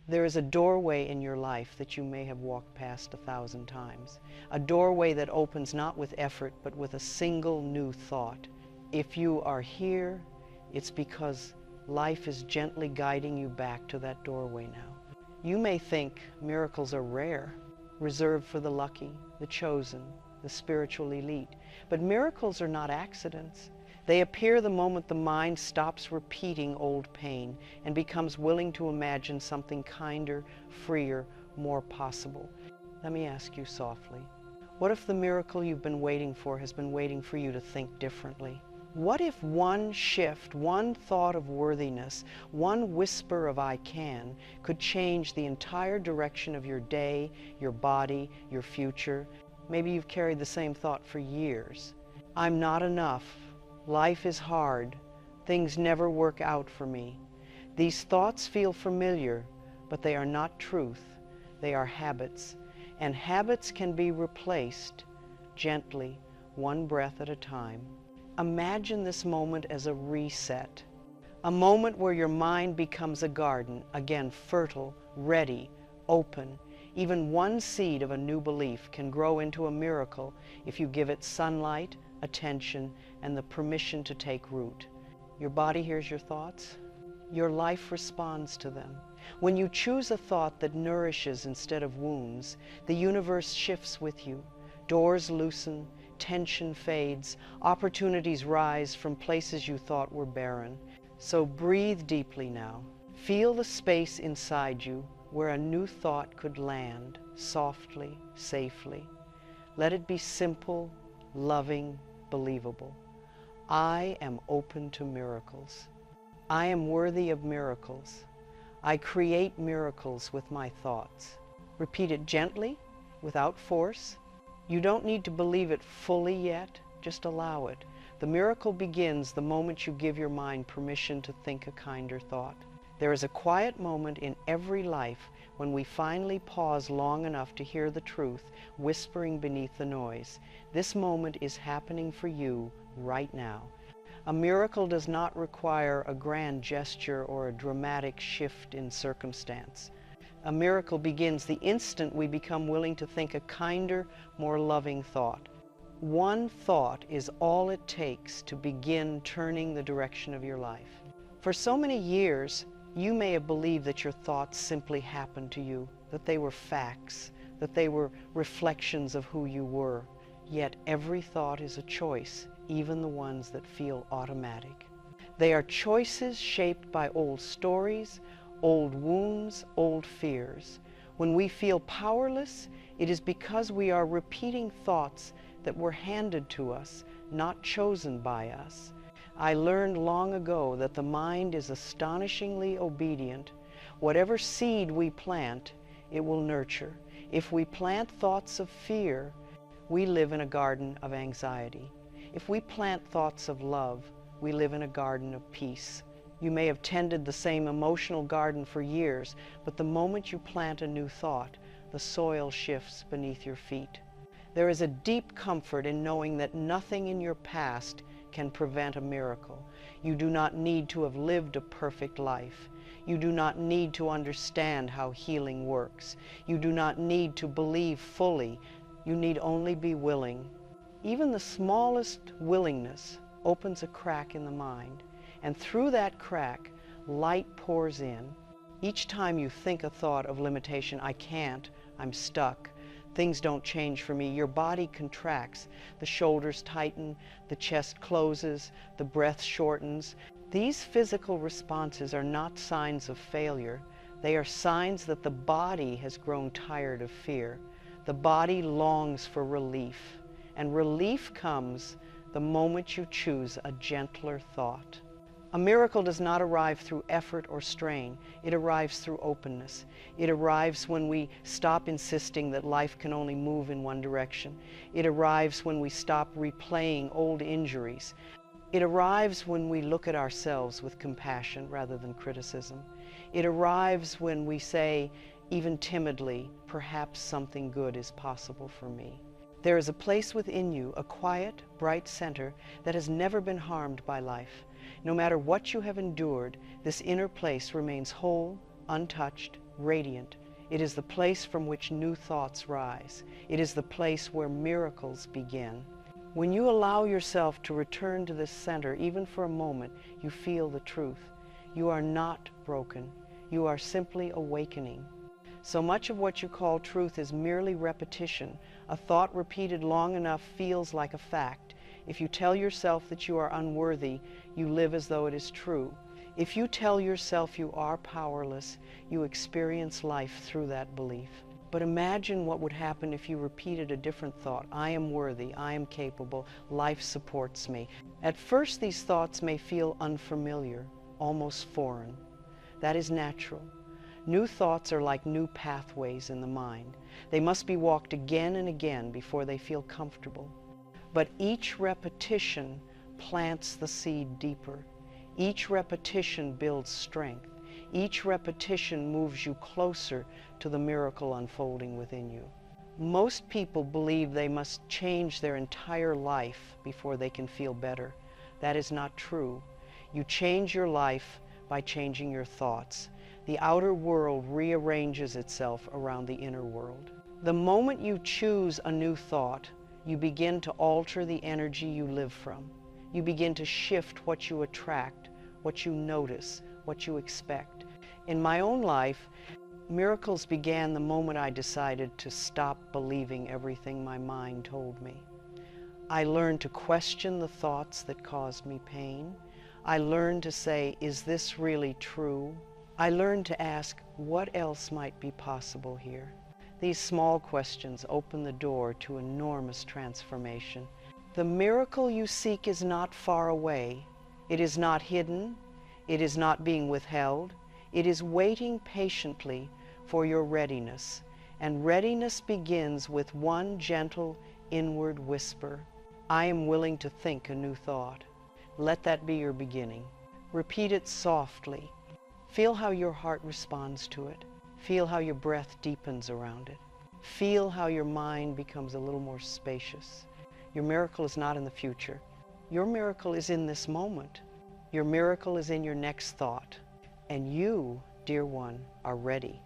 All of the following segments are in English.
There is a doorway in your life that you may have walked past 1,000 times. A doorway that opens not with effort, but with a single new thought. If you are here, it's because life is gently guiding you back to that doorway now. You may think miracles are rare, reserved for the lucky, the chosen, the spiritual elite. But miracles are not accidents. They appear the moment the mind stops repeating old pain and becomes willing to imagine something kinder, freer, more possible. Let me ask you softly, what if the miracle you've been waiting for has been waiting for you to think differently? What if one shift, one thought of worthiness, one whisper of I can, could change the entire direction of your day, your body, your future? Maybe you've carried the same thought for years. I'm not enough. Life is hard. Things never work out for me. These thoughts feel familiar, but they are not truth. They are habits, and habits can be replaced gently, one breath at a time. Imagine this moment as a reset, a moment where your mind becomes a garden, again fertile, ready, open. Even one seed of a new belief can grow into a miracle if you give it sunlight, attention, and the permission to take root. Your body hears your thoughts. Your life responds to them. When you choose a thought that nourishes instead of wounds, the universe shifts with you. Doors loosen, tension fades, opportunities rise from places you thought were barren. So breathe deeply now. Feel the space inside you where a new thought could land, softly, safely. Let it be simple, loving, believable. I am open to miracles. I am worthy of miracles. I create miracles with my thoughts. Repeat it gently, without force. You don't need to believe it fully yet, just allow it. The miracle begins the moment you give your mind permission to think a kinder thought. There is a quiet moment in every life when we finally pause long enough to hear the truth whispering beneath the noise. This moment is happening for you right now. A miracle does not require a grand gesture or a dramatic shift in circumstance. A miracle begins the instant we become willing to think a kinder, more loving thought. One thought is all it takes to begin turning the direction of your life. For so many years, you may have believed that your thoughts simply happened to you, that they were facts, that they were reflections of who you were. Yet every thought is a choice, even the ones that feel automatic. They are choices shaped by old stories, old wounds, old fears. When we feel powerless, it is because we are repeating thoughts that were handed to us, not chosen by us. I learned long ago that the mind is astonishingly obedient. Whatever seed we plant, it will nurture. If we plant thoughts of fear, we live in a garden of anxiety. If we plant thoughts of love, we live in a garden of peace. You may have tended the same emotional garden for years, but the moment you plant a new thought, the soil shifts beneath your feet. There is a deep comfort in knowing that nothing in your past can prevent a miracle. You do not need to have lived a perfect life. You do not need to understand how healing works. You do not need to believe fully. You need only be willing. Even the smallest willingness opens a crack in the mind, and through that crack, light pours in. Each time you think a thought of limitation, I can't, I'm stuck, things don't change for me, your body contracts, the shoulders tighten, the chest closes, the breath shortens. These physical responses are not signs of failure. They are signs that the body has grown tired of fear. The body longs for relief, and relief comes the moment you choose a gentler thought. A miracle does not arrive through effort or strain. It arrives through openness. It arrives when we stop insisting that life can only move in one direction. It arrives when we stop replaying old injuries. It arrives when we look at ourselves with compassion rather than criticism. It arrives when we say, even timidly, perhaps something good is possible for me. There is a place within you, a quiet, bright center that has never been harmed by life. No matter what you have endured, this inner place remains whole, untouched, radiant. It is the place from which new thoughts rise. It is the place where miracles begin. When you allow yourself to return to this center, even for a moment, you feel the truth. You are not broken. You are simply awakening. So much of what you call truth is merely repetition. A thought repeated long enough feels like a fact. If you tell yourself that you are unworthy, you live as though it is true. If you tell yourself you are powerless, you experience life through that belief. But imagine what would happen if you repeated a different thought. I am worthy, I am capable, life supports me. At first, these thoughts may feel unfamiliar, almost foreign. That is natural. New thoughts are like new pathways in the mind. They must be walked again and again before they feel comfortable. But each repetition plants the seed deeper. Each repetition builds strength. Each repetition moves you closer to the miracle unfolding within you. Most people believe they must change their entire life before they can feel better. That is not true. You change your life by changing your thoughts. The outer world rearranges itself around the inner world. The moment you choose a new thought, you begin to alter the energy you live from. You begin to shift what you attract, what you notice, what you expect. In my own life, miracles began the moment I decided to stop believing everything my mind told me. I learned to question the thoughts that caused me pain. I learned to say, is this really true? I learned to ask, what else might be possible here? These small questions open the door to enormous transformation. The miracle you seek is not far away. It is not hidden. It is not being withheld. It is waiting patiently for your readiness. And readiness begins with one gentle inward whisper. I am willing to think a new thought. Let that be your beginning. Repeat it softly. Feel how your heart responds to it. Feel how your breath deepens around it. Feel how your mind becomes a little more spacious. Your miracle is not in the future. Your miracle is in this moment. Your miracle is in your next thought. And you, dear one, are ready.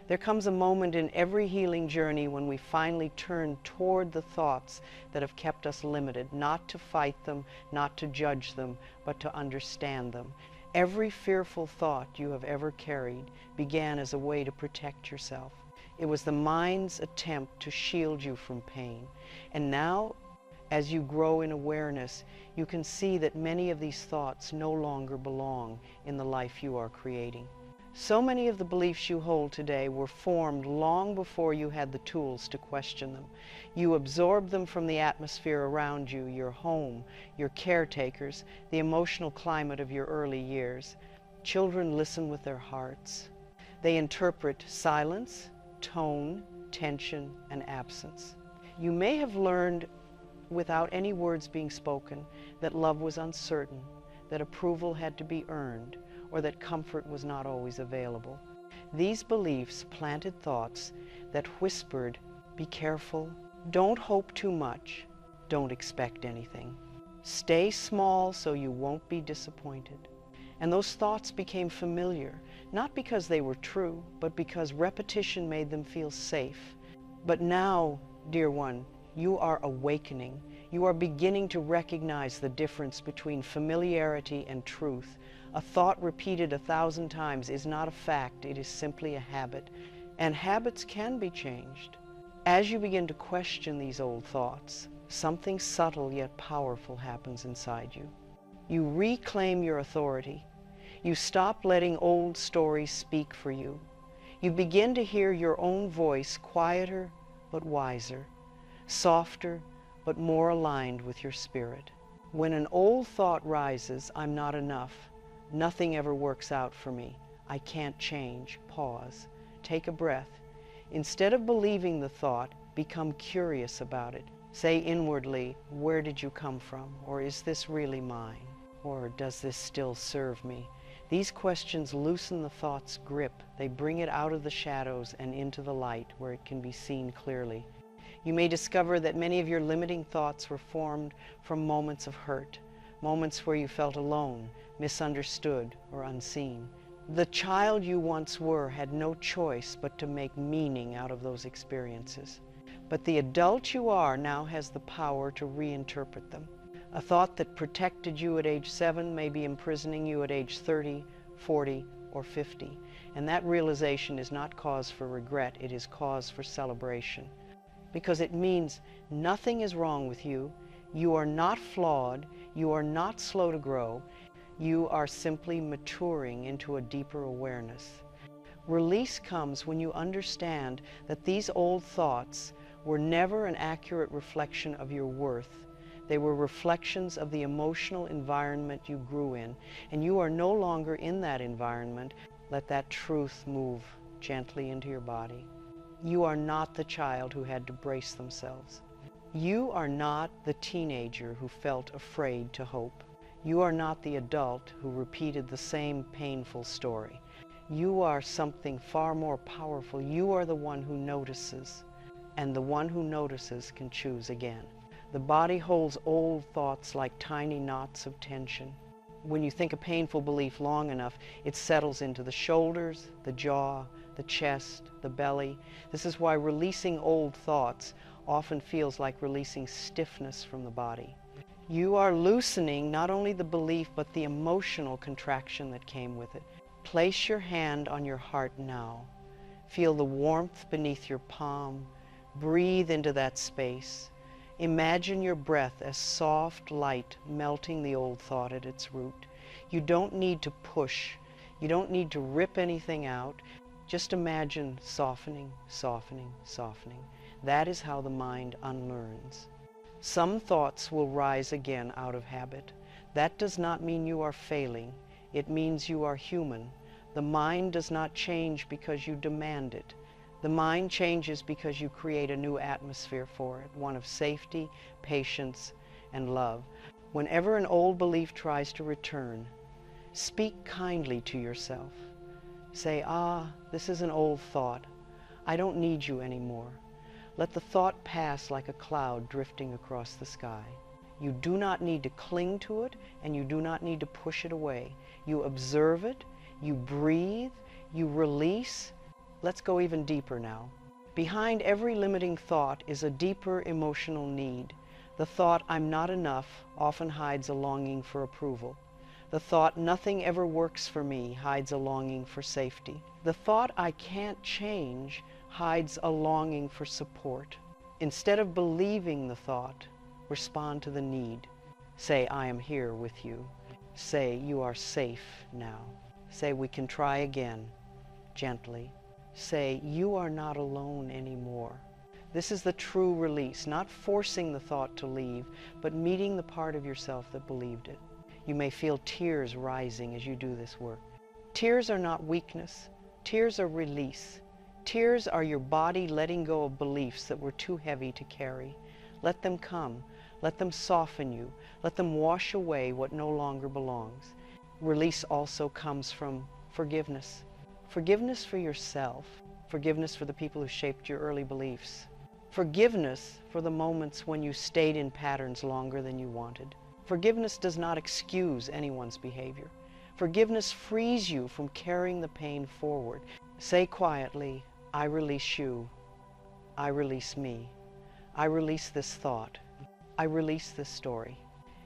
There comes a moment in every healing journey when we finally turn toward the thoughts that have kept us limited, not to fight them, not to judge them, but to understand them. Every fearful thought you have ever carried began as a way to protect yourself. It was the mind's attempt to shield you from pain. And now, as you grow in awareness, you can see that many of these thoughts no longer belong in the life you are creating. So many of the beliefs you hold today were formed long before you had the tools to question them. You absorbed them from the atmosphere around you, your home, your caretakers, the emotional climate of your early years. Children listen with their hearts. They interpret silence, tone, tension, and absence. You may have learned without any words being spoken that love was uncertain, that approval had to be earned, or that comfort was not always available. These beliefs planted thoughts that whispered, be careful, don't hope too much, don't expect anything. Stay small so you won't be disappointed. And those thoughts became familiar, not because they were true, but because repetition made them feel safe. But now, dear one, you are awakening. You are beginning to recognize the difference between familiarity and truth. A thought repeated 1,000 times is not a fact, it is simply a habit. And habits can be changed. As you begin to question these old thoughts, something subtle yet powerful happens inside you. You reclaim your authority. You stop letting old stories speak for you. You begin to hear your own voice, quieter but wiser, softer but more aligned with your spirit. When an old thought rises, I'm not enough, nothing ever works out for me, I can't change, pause, take a breath. Instead of believing the thought, become curious about it. Say inwardly, where did you come from? Or is this really mine? Or does this still serve me? These questions loosen the thought's grip. They bring it out of the shadows and into the light where it can be seen clearly. You may discover that many of your limiting thoughts were formed from moments of hurt, moments where you felt alone, misunderstood, or unseen. The child you once were had no choice but to make meaning out of those experiences. But the adult you are now has the power to reinterpret them. A thought that protected you at age 7 may be imprisoning you at age 30, 40, or 50. And that realization is not cause for regret, it is cause for celebration. Because it means nothing is wrong with you, you are not flawed, you are not slow to grow, you are simply maturing into a deeper awareness. Release comes when you understand that these old thoughts were never an accurate reflection of your worth. They were reflections of the emotional environment you grew in, and you are no longer in that environment. Let that truth move gently into your body. You are not the child who had to brace themselves. You are not the teenager who felt afraid to hope. You are not the adult who repeated the same painful story. You are something far more powerful. You are the one who notices, and the one who notices can choose again. The body holds old thoughts like tiny knots of tension. When you think a painful belief long enough, it settles into the shoulders, the jaw, the chest, the belly. This is why releasing old thoughts often feels like releasing stiffness from the body. You are loosening not only the belief, but the emotional contraction that came with it. Place your hand on your heart now. Feel the warmth beneath your palm. Breathe into that space. Imagine your breath as soft light melting the old thought at its root. You don't need to push. You don't need to rip anything out. Just imagine softening, softening, softening. That is how the mind unlearns. Some thoughts will rise again out of habit. That does not mean you are failing. It means you are human. The mind does not change because you demand it. The mind changes because you create a new atmosphere for it, one of safety, patience, and love. Whenever an old belief tries to return, speak kindly to yourself. Say, this is an old thought. I don't need you anymore. Let the thought pass like a cloud drifting across the sky. You do not need to cling to it, and you do not need to push it away. You observe it, you breathe, you release. Let's go even deeper now. Behind every limiting thought is a deeper emotional need. The thought, I'm not enough, often hides a longing for approval. The thought, nothing ever works for me, hides a longing for safety. The thought, I can't change, hides a longing for support. Instead of believing the thought, respond to the need. Say, I am here with you. Say, you are safe now. Say, we can try again, gently. Say, you are not alone anymore. This is the true release, not forcing the thought to leave, but meeting the part of yourself that believed it. You may feel tears rising as you do this work. Tears are not weakness. Tears are release. Tears are your body letting go of beliefs that were too heavy to carry. Let them come. Let them soften you. Let them wash away what no longer belongs. Release also comes from forgiveness. Forgiveness for yourself. Forgiveness for the people who shaped your early beliefs. Forgiveness for the moments when you stayed in patterns longer than you wanted. Forgiveness does not excuse anyone's behavior. Forgiveness frees you from carrying the pain forward. Say quietly, I release you. I release me. I release this thought. I release this story.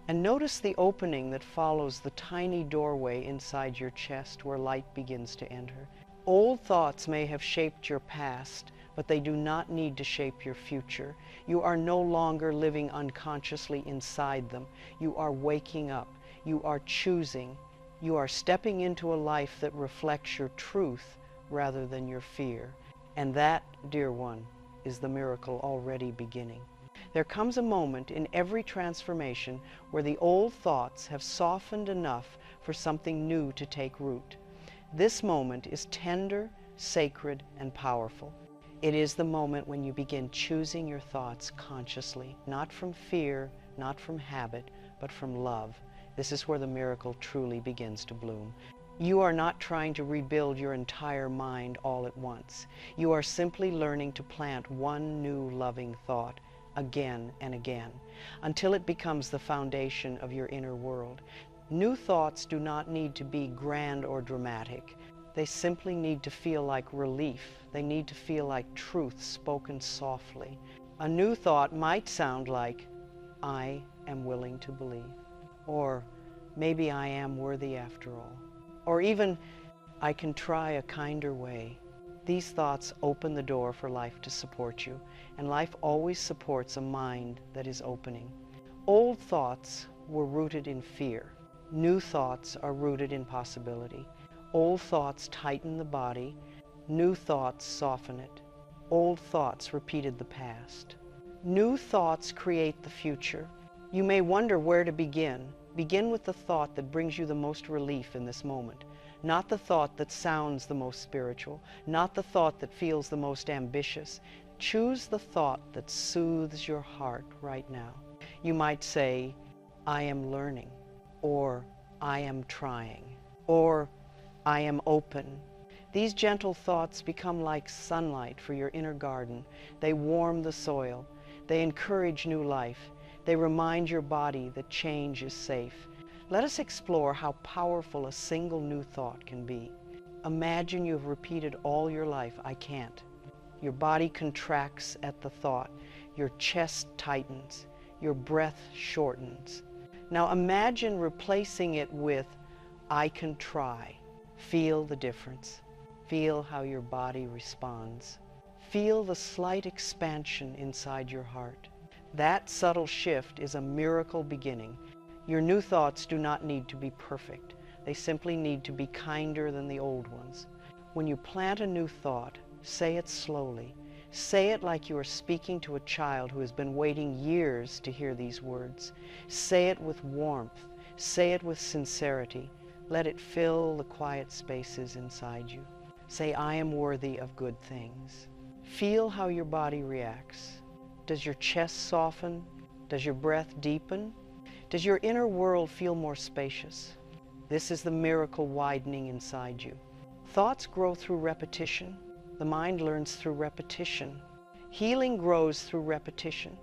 And notice the opening that follows the tiny doorway inside your chest where light begins to enter. Old thoughts may have shaped your past, but they do not need to shape your future. You are no longer living unconsciously inside them. You are waking up. You are choosing. You are stepping into a life that reflects your truth rather than your fear. And that, dear one, is the miracle already beginning. There comes a moment in every transformation where the old thoughts have softened enough for something new to take root. This moment is tender, sacred, and powerful. It is the moment when you begin choosing your thoughts consciously, not from fear, not from habit, but from love. This is where the miracle truly begins to bloom. You are not trying to rebuild your entire mind all at once. You are simply learning to plant one new loving thought again and again, until it becomes the foundation of your inner world. New thoughts do not need to be grand or dramatic. They simply need to feel like relief. They need to feel like truth spoken softly. A new thought might sound like, I am willing to believe. Or maybe I am worthy after all. Or even, I can try a kinder way. These thoughts open the door for life to support you, and life always supports a mind that is opening. Old thoughts were rooted in fear. New thoughts are rooted in possibility. Old thoughts tighten the body. New thoughts soften it. Old thoughts repeated the past. New thoughts create the future. You may wonder where to begin. Begin with the thought that brings you the most relief in this moment. Not the thought that sounds the most spiritual. Not the thought that feels the most ambitious. Choose the thought that soothes your heart right now. You might say, I am learning, or I am trying, or I am open. These gentle thoughts become like sunlight for your inner garden. They warm the soil. They encourage new life. They remind your body that change is safe. Let us explore how powerful a single new thought can be. Imagine you have repeated all your life, I can't. Your body contracts at the thought. Your chest tightens. Your breath shortens. Now imagine replacing it with, I can try. Feel the difference. Feel how your body responds. Feel the slight expansion inside your heart. That subtle shift is a miracle beginning. Your new thoughts do not need to be perfect. They simply need to be kinder than the old ones. When you plant a new thought, say it slowly. Say it like you are speaking to a child who has been waiting years to hear these words. Say it with warmth. Say it with sincerity. Let it fill the quiet spaces inside you. Say, I am worthy of good things. Feel how your body reacts. Does your chest soften? Does your breath deepen? Does your inner world feel more spacious? This is the miracle widening inside you. Thoughts grow through repetition. The mind learns through repetition. Healing grows through repetition.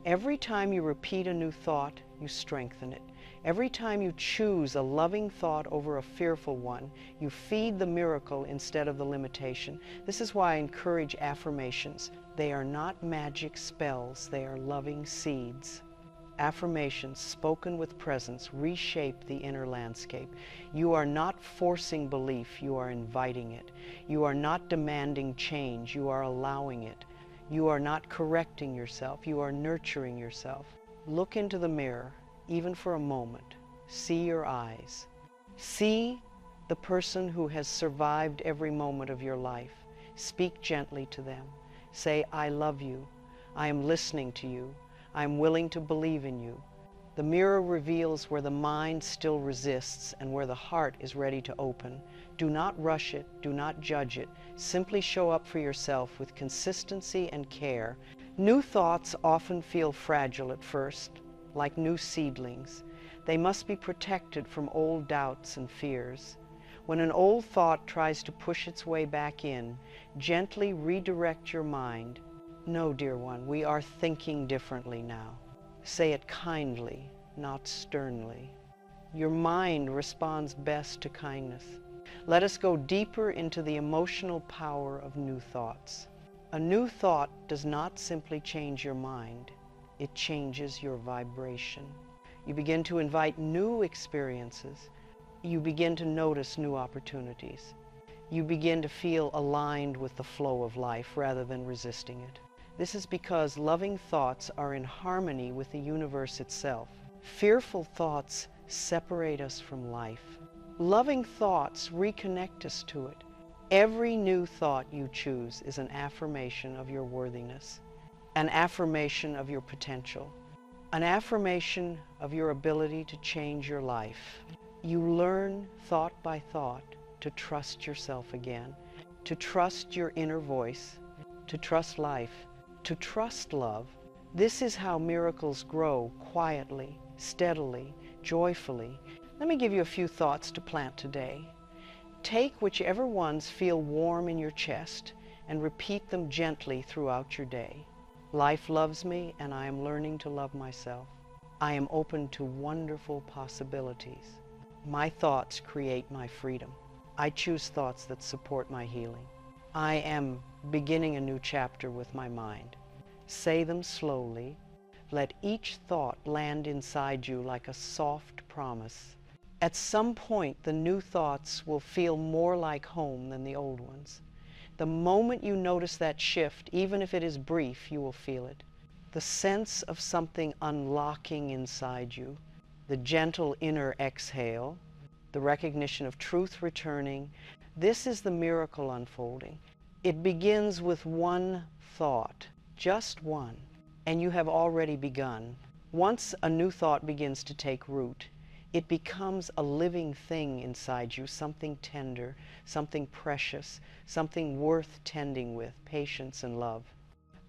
Every time you repeat a new thought, you strengthen it. Every time you choose a loving thought over a fearful one, you feed the miracle instead of the limitation. This is why I encourage affirmations. They are not magic spells, they are loving seeds. Affirmations spoken with presence reshape the inner landscape. You are not forcing belief, you are inviting it. You are not demanding change, you are allowing it. You are not correcting yourself, you are nurturing yourself. Look into the mirror, even for a moment. See your eyes. See the person who has survived every moment of your life. Speak gently to them. Say, I love you. I am listening to you. I am willing to believe in you. The mirror reveals where the mind still resists and where the heart is ready to open. Do not rush it. Do not judge it. Simply show up for yourself with consistency and care. New thoughts often feel fragile at first, like new seedlings. They must be protected from old doubts and fears. When an old thought tries to push its way back in, gently redirect your mind. No, dear one, we are thinking differently now. Say it kindly, not sternly. Your mind responds best to kindness. Let us go deeper into the emotional power of new thoughts. A new thought does not simply change your mind. It changes your vibration. You begin to invite new experiences. You begin to notice new opportunities. You begin to feel aligned with the flow of life rather than resisting it. This is because loving thoughts are in harmony with the universe itself. Fearful thoughts separate us from life. Loving thoughts reconnect us to it. Every new thought you choose is an affirmation of your worthiness, an affirmation of your potential, an affirmation of your ability to change your life. You learn thought by thought to trust yourself again, to trust your inner voice, to trust life, to trust love. This is how miracles grow quietly, steadily, joyfully. Let me give you a few thoughts to plant today. Take whichever ones feel warm in your chest and repeat them gently throughout your day. Life loves me and I am learning to love myself. I am open to wonderful possibilities. My thoughts create my freedom. I choose thoughts that support my healing. I am beginning a new chapter with my mind. Say them slowly. Let each thought land inside you like a soft promise. At some point, the new thoughts will feel more like home than the old ones. The moment you notice that shift, even if it is brief, you will feel it. The sense of something unlocking inside you, the gentle inner exhale, the recognition of truth returning. This is the miracle unfolding. It begins with one thought, just one, and you have already begun. Once a new thought begins to take root, it becomes a living thing inside you, something tender, something precious, something worth tending with, patience and love.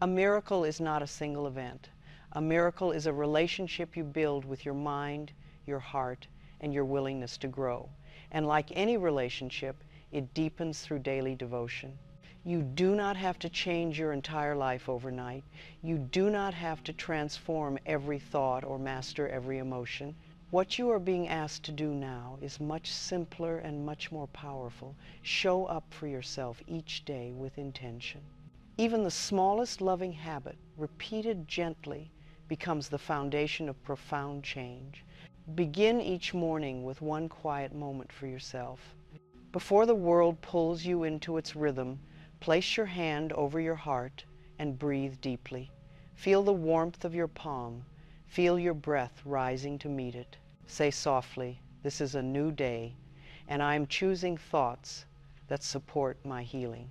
A miracle is not a single event. A miracle is a relationship you build with your mind, your heart, and your willingness to grow. And like any relationship, it deepens through daily devotion. You do not have to change your entire life overnight. You do not have to transform every thought or master every emotion. What you are being asked to do now is much simpler and much more powerful. Show up for yourself each day with intention. Even the smallest loving habit, repeated gently, becomes the foundation of profound change. Begin each morning with one quiet moment for yourself. Before the world pulls you into its rhythm, place your hand over your heart and breathe deeply. Feel the warmth of your palm. Feel your breath rising to meet it. Say softly, "This is a new day, and I am choosing thoughts that support my healing."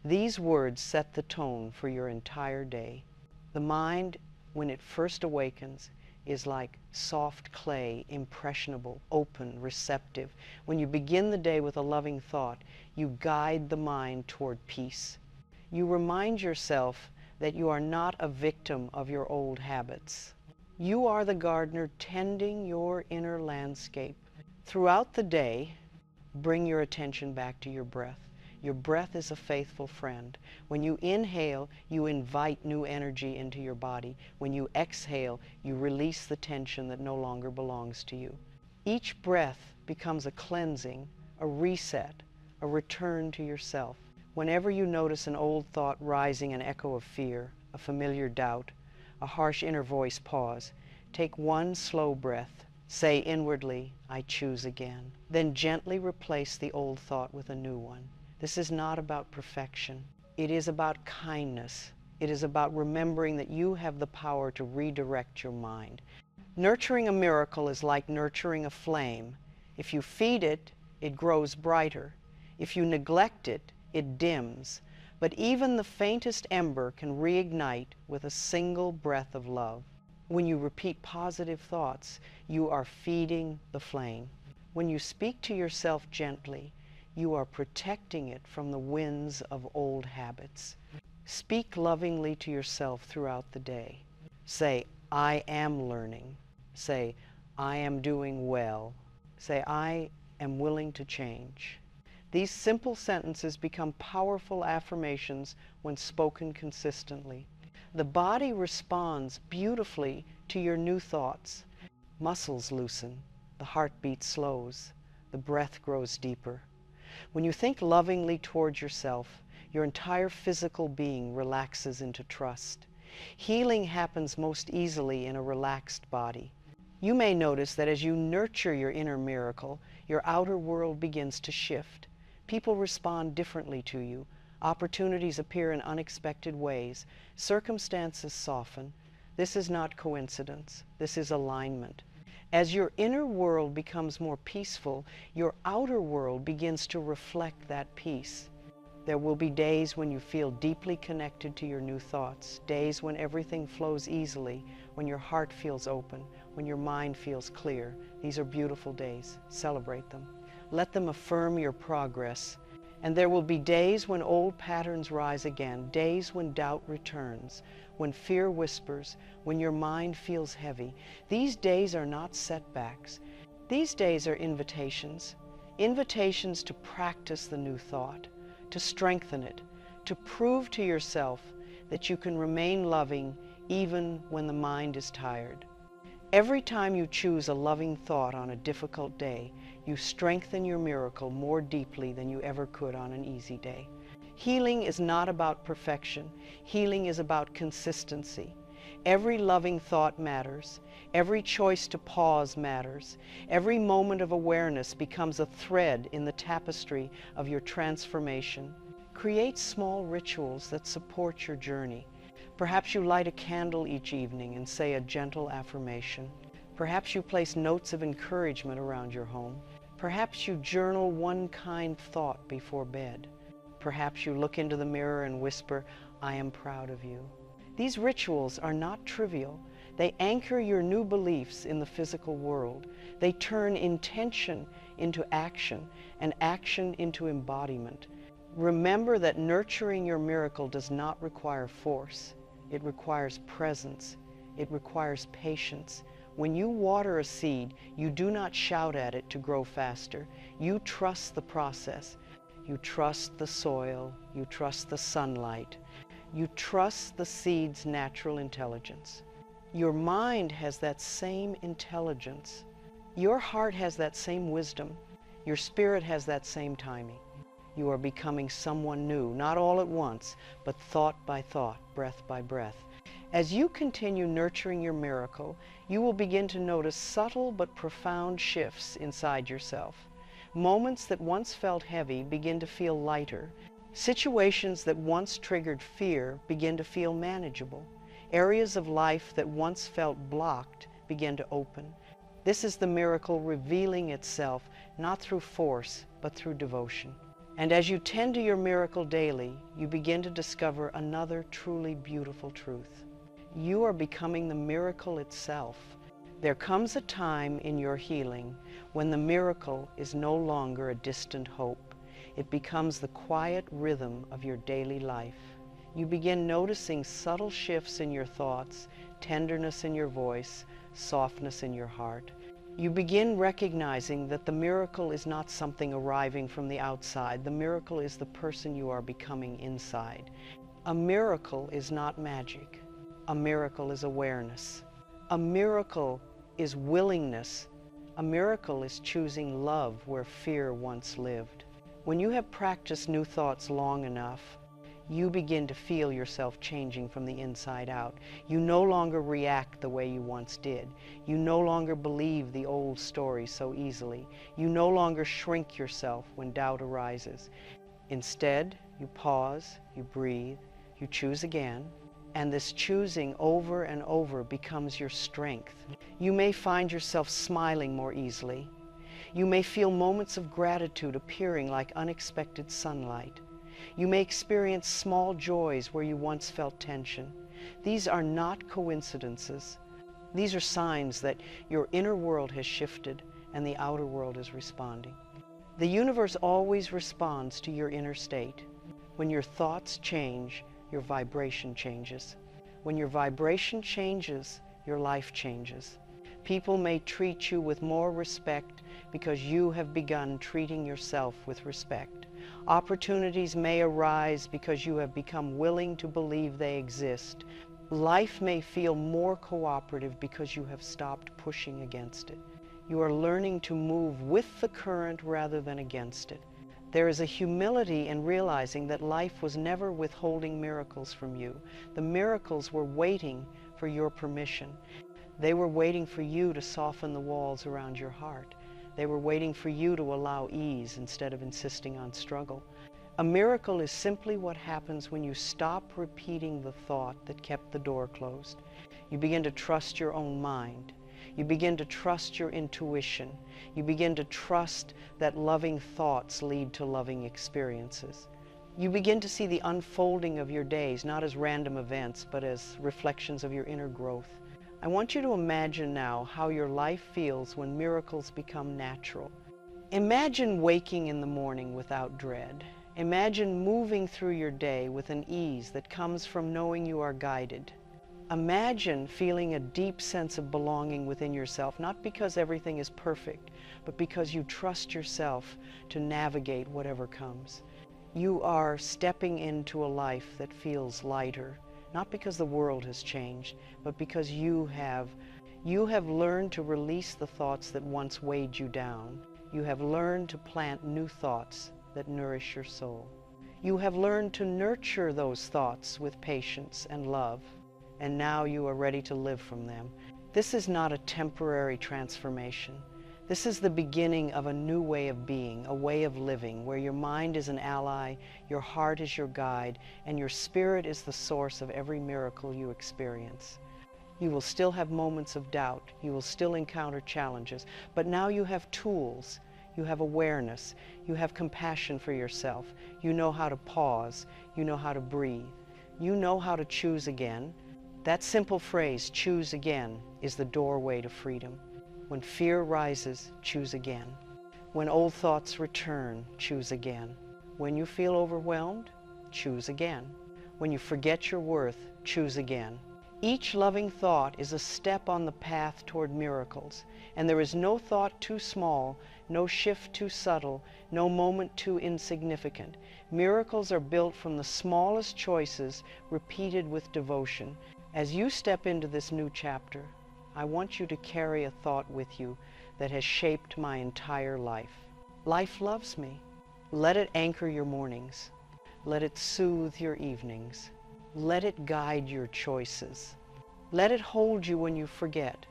These words set the tone for your entire day. The mind, when it first awakens, is like soft clay, impressionable, open, receptive. When you begin the day with a loving thought, you guide the mind toward peace. You remind yourself that you are not a victim of your old habits. You are the gardener tending your inner landscape. Throughout the day, bring your attention back to your breath. Your breath is a faithful friend. When you inhale, you invite new energy into your body. When you exhale, you release the tension that no longer belongs to you. Each breath becomes a cleansing, a reset, a return to yourself. Whenever you notice an old thought rising, an echo of fear, a familiar doubt, a harsh inner voice, pause. Take one slow breath. Say inwardly, "I choose again." Then gently replace the old thought with a new one. This is not about perfection. It is about kindness. It is about remembering that you have the power to redirect your mind. Nurturing a miracle is like nurturing a flame. If you feed it, it grows brighter. If you neglect it, it dims. But even the faintest ember can reignite with a single breath of love. When you repeat positive thoughts, you are feeding the flame. When you speak to yourself gently, you are protecting it from the winds of old habits. Speak lovingly to yourself throughout the day. Say, "I am learning." Say, "I am doing well." Say, "I am willing to change." These simple sentences become powerful affirmations when spoken consistently. The body responds beautifully to your new thoughts. Muscles loosen, the heartbeat slows, the breath grows deeper. When you think lovingly towards yourself, your entire physical being relaxes into trust. Healing happens most easily in a relaxed body. You may notice that as you nurture your inner miracle, your outer world begins to shift. People respond differently to you. Opportunities appear in unexpected ways. Circumstances soften. This is not coincidence. This is alignment. As your inner world becomes more peaceful, your outer world begins to reflect that peace. There will be days when you feel deeply connected to your new thoughts, days when everything flows easily, when your heart feels open, when your mind feels clear. These are beautiful days. Celebrate them. Let them affirm your progress. And there will be days when old patterns rise again, days when doubt returns, when fear whispers, when your mind feels heavy. These days are not setbacks. These days are invitations. Invitations to practice the new thought, to strengthen it, to prove to yourself that you can remain loving even when the mind is tired. Every time you choose a loving thought on a difficult day, you strengthen your miracle more deeply than you ever could on an easy day. Healing is not about perfection. Healing is about consistency. Every loving thought matters. Every choice to pause matters. Every moment of awareness becomes a thread in the tapestry of your transformation. Create small rituals that support your journey. Perhaps you light a candle each evening and say a gentle affirmation. Perhaps you place notes of encouragement around your home. Perhaps you journal one kind thought before bed. Perhaps you look into the mirror and whisper, "I am proud of you." These rituals are not trivial. They anchor your new beliefs in the physical world. They turn intention into action and action into embodiment. Remember that nurturing your miracle does not require force. It requires presence. It requires patience. When you water a seed, you do not shout at it to grow faster. You trust the process. You trust the soil. You trust the sunlight. You trust the seed's natural intelligence. Your mind has that same intelligence. Your heart has that same wisdom. Your spirit has that same timing. You are becoming someone new, not all at once, but thought by thought, breath by breath. As you continue nurturing your miracle, you will begin to notice subtle but profound shifts inside yourself. Moments that once felt heavy begin to feel lighter. Situations that once triggered fear begin to feel manageable. Areas of life that once felt blocked begin to open. This is the miracle revealing itself, not through force, but through devotion. And as you tend to your miracle daily, you begin to discover another truly beautiful truth. You are becoming the miracle itself. There comes a time in your healing when the miracle is no longer a distant hope. It becomes the quiet rhythm of your daily life. You begin noticing subtle shifts in your thoughts, tenderness in your voice, softness in your heart. You begin recognizing that the miracle is not something arriving from the outside. The miracle is the person you are becoming inside. A miracle is not magic. A miracle is awareness. A miracle is willingness. A miracle is choosing love where fear once lived. When you have practiced new thoughts long enough, you begin to feel yourself changing from the inside out. You no longer react the way you once did. You no longer believe the old stories so easily. You no longer shrink yourself when doubt arises. Instead, you pause, you breathe, you choose again, and this choosing over and over becomes your strength. You may find yourself smiling more easily. You may feel moments of gratitude appearing like unexpected sunlight. You may experience small joys where you once felt tension. These are not coincidences. These are signs that your inner world has shifted and the outer world is responding. The universe always responds to your inner state. When your thoughts change, your vibration changes. When your vibration changes, your life changes. People may treat you with more respect because you have begun treating yourself with respect. Opportunities may arise because you have become willing to believe they exist. Life may feel more cooperative because you have stopped pushing against it. You are learning to move with the current rather than against it. There is a humility in realizing that life was never withholding miracles from you. The miracles were waiting for your permission. They were waiting for you to soften the walls around your heart. They were waiting for you to allow ease instead of insisting on struggle. A miracle is simply what happens when you stop repeating the thought that kept the door closed. You begin to trust your own mind. You begin to trust your intuition. You begin to trust that loving thoughts lead to loving experiences. You begin to see the unfolding of your days not as random events, but as reflections of your inner growth. I want you to imagine now how your life feels when miracles become natural. Imagine waking in the morning without dread. Imagine moving through your day with an ease that comes from knowing you are guided. Imagine feeling a deep sense of belonging within yourself, not because everything is perfect, but because you trust yourself to navigate whatever comes. You are stepping into a life that feels lighter, not because the world has changed, but because you have You have learned to release the thoughts that once weighed you down. You have learned to plant new thoughts that nourish your soul. You have learned to nurture those thoughts with patience and love, and now you are ready to live from them. This is not a temporary transformation. This is the beginning of a new way of being, a way of living, where your mind is an ally, your heart is your guide, and your spirit is the source of every miracle you experience. You will still have moments of doubt, you will still encounter challenges, but now you have tools, you have awareness, you have compassion for yourself, you know how to pause, you know how to breathe, you know how to choose again. That simple phrase, choose again, is the doorway to freedom. When fear rises, choose again. When old thoughts return, choose again. When you feel overwhelmed, choose again. When you forget your worth, choose again. Each loving thought is a step on the path toward miracles, and there is no thought too small, no shift too subtle, no moment too insignificant. Miracles are built from the smallest choices repeated with devotion. As you step into this new chapter, I want you to carry a thought with you that has shaped my entire life. Life loves me. Let it anchor your mornings. Let it soothe your evenings. Let it guide your choices. Let it hold you when you forget.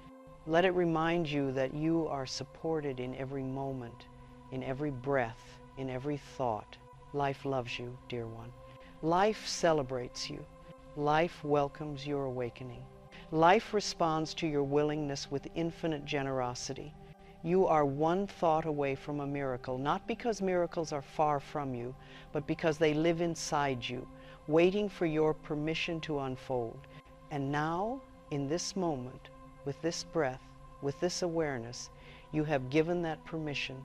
Let it remind you that you are supported in every moment, in every breath, in every thought. Life loves you, dear one. Life celebrates you. Life welcomes your awakening. Life responds to your willingness with infinite generosity. You are one thought away from a miracle, not because miracles are far from you, but because they live inside you, waiting for your permission to unfold. And now, in this moment, with this breath, with this awareness, you have given that permission.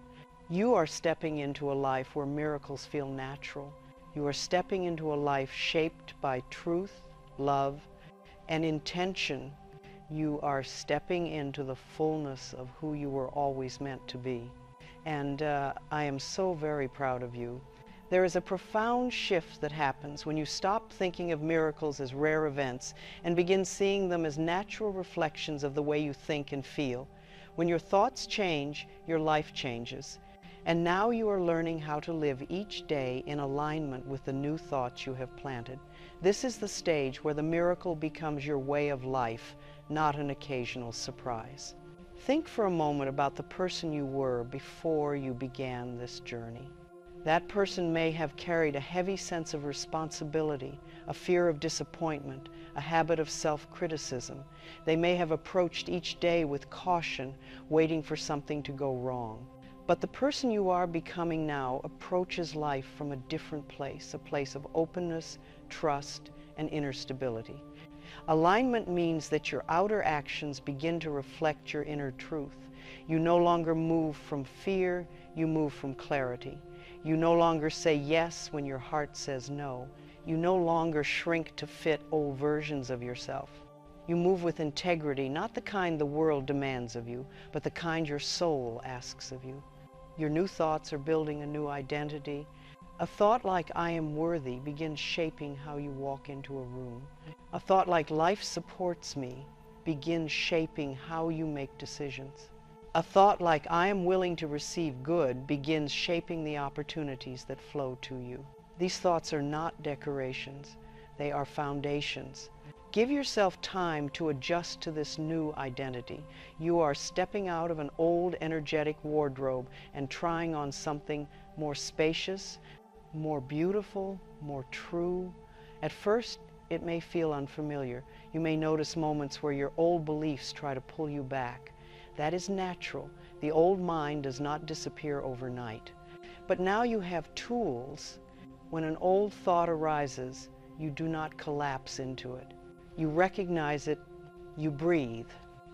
You are stepping into a life where miracles feel natural. You are stepping into a life shaped by truth, love, and intention. You are stepping into the fullness of who you were always meant to be. And I am so very proud of you. There is a profound shift that happens when you stop thinking of miracles as rare events and begin seeing them as natural reflections of the way you think and feel. When your thoughts change, your life changes. And now you are learning how to live each day in alignment with the new thoughts you have planted. This is the stage where the miracle becomes your way of life, not an occasional surprise. Think for a moment about the person you were before you began this journey. That person may have carried a heavy sense of responsibility, a fear of disappointment, a habit of self-criticism. They may have approached each day with caution, waiting for something to go wrong. But the person you are becoming now approaches life from a different place, a place of openness, trust, and inner stability. Alignment means that your outer actions begin to reflect your inner truth. You no longer move from fear, you move from clarity. You no longer say yes when your heart says no. You no longer shrink to fit old versions of yourself. You move with integrity, not the kind the world demands of you, but the kind your soul asks of you. Your new thoughts are building a new identity. A thought like "I am worthy" begins shaping how you walk into a room. A thought like "life supports me" begins shaping how you make decisions. A thought like "I am willing to receive good" begins shaping the opportunities that flow to you. These thoughts are not decorations, they are foundations. Give yourself time to adjust to this new identity. You are stepping out of an old energetic wardrobe and trying on something more spacious, more beautiful, more true. At first, it may feel unfamiliar. You may notice moments where your old beliefs try to pull you back. That is natural. The old mind does not disappear overnight. But now you have tools. When an old thought arises, you do not collapse into it. You recognize it, you breathe,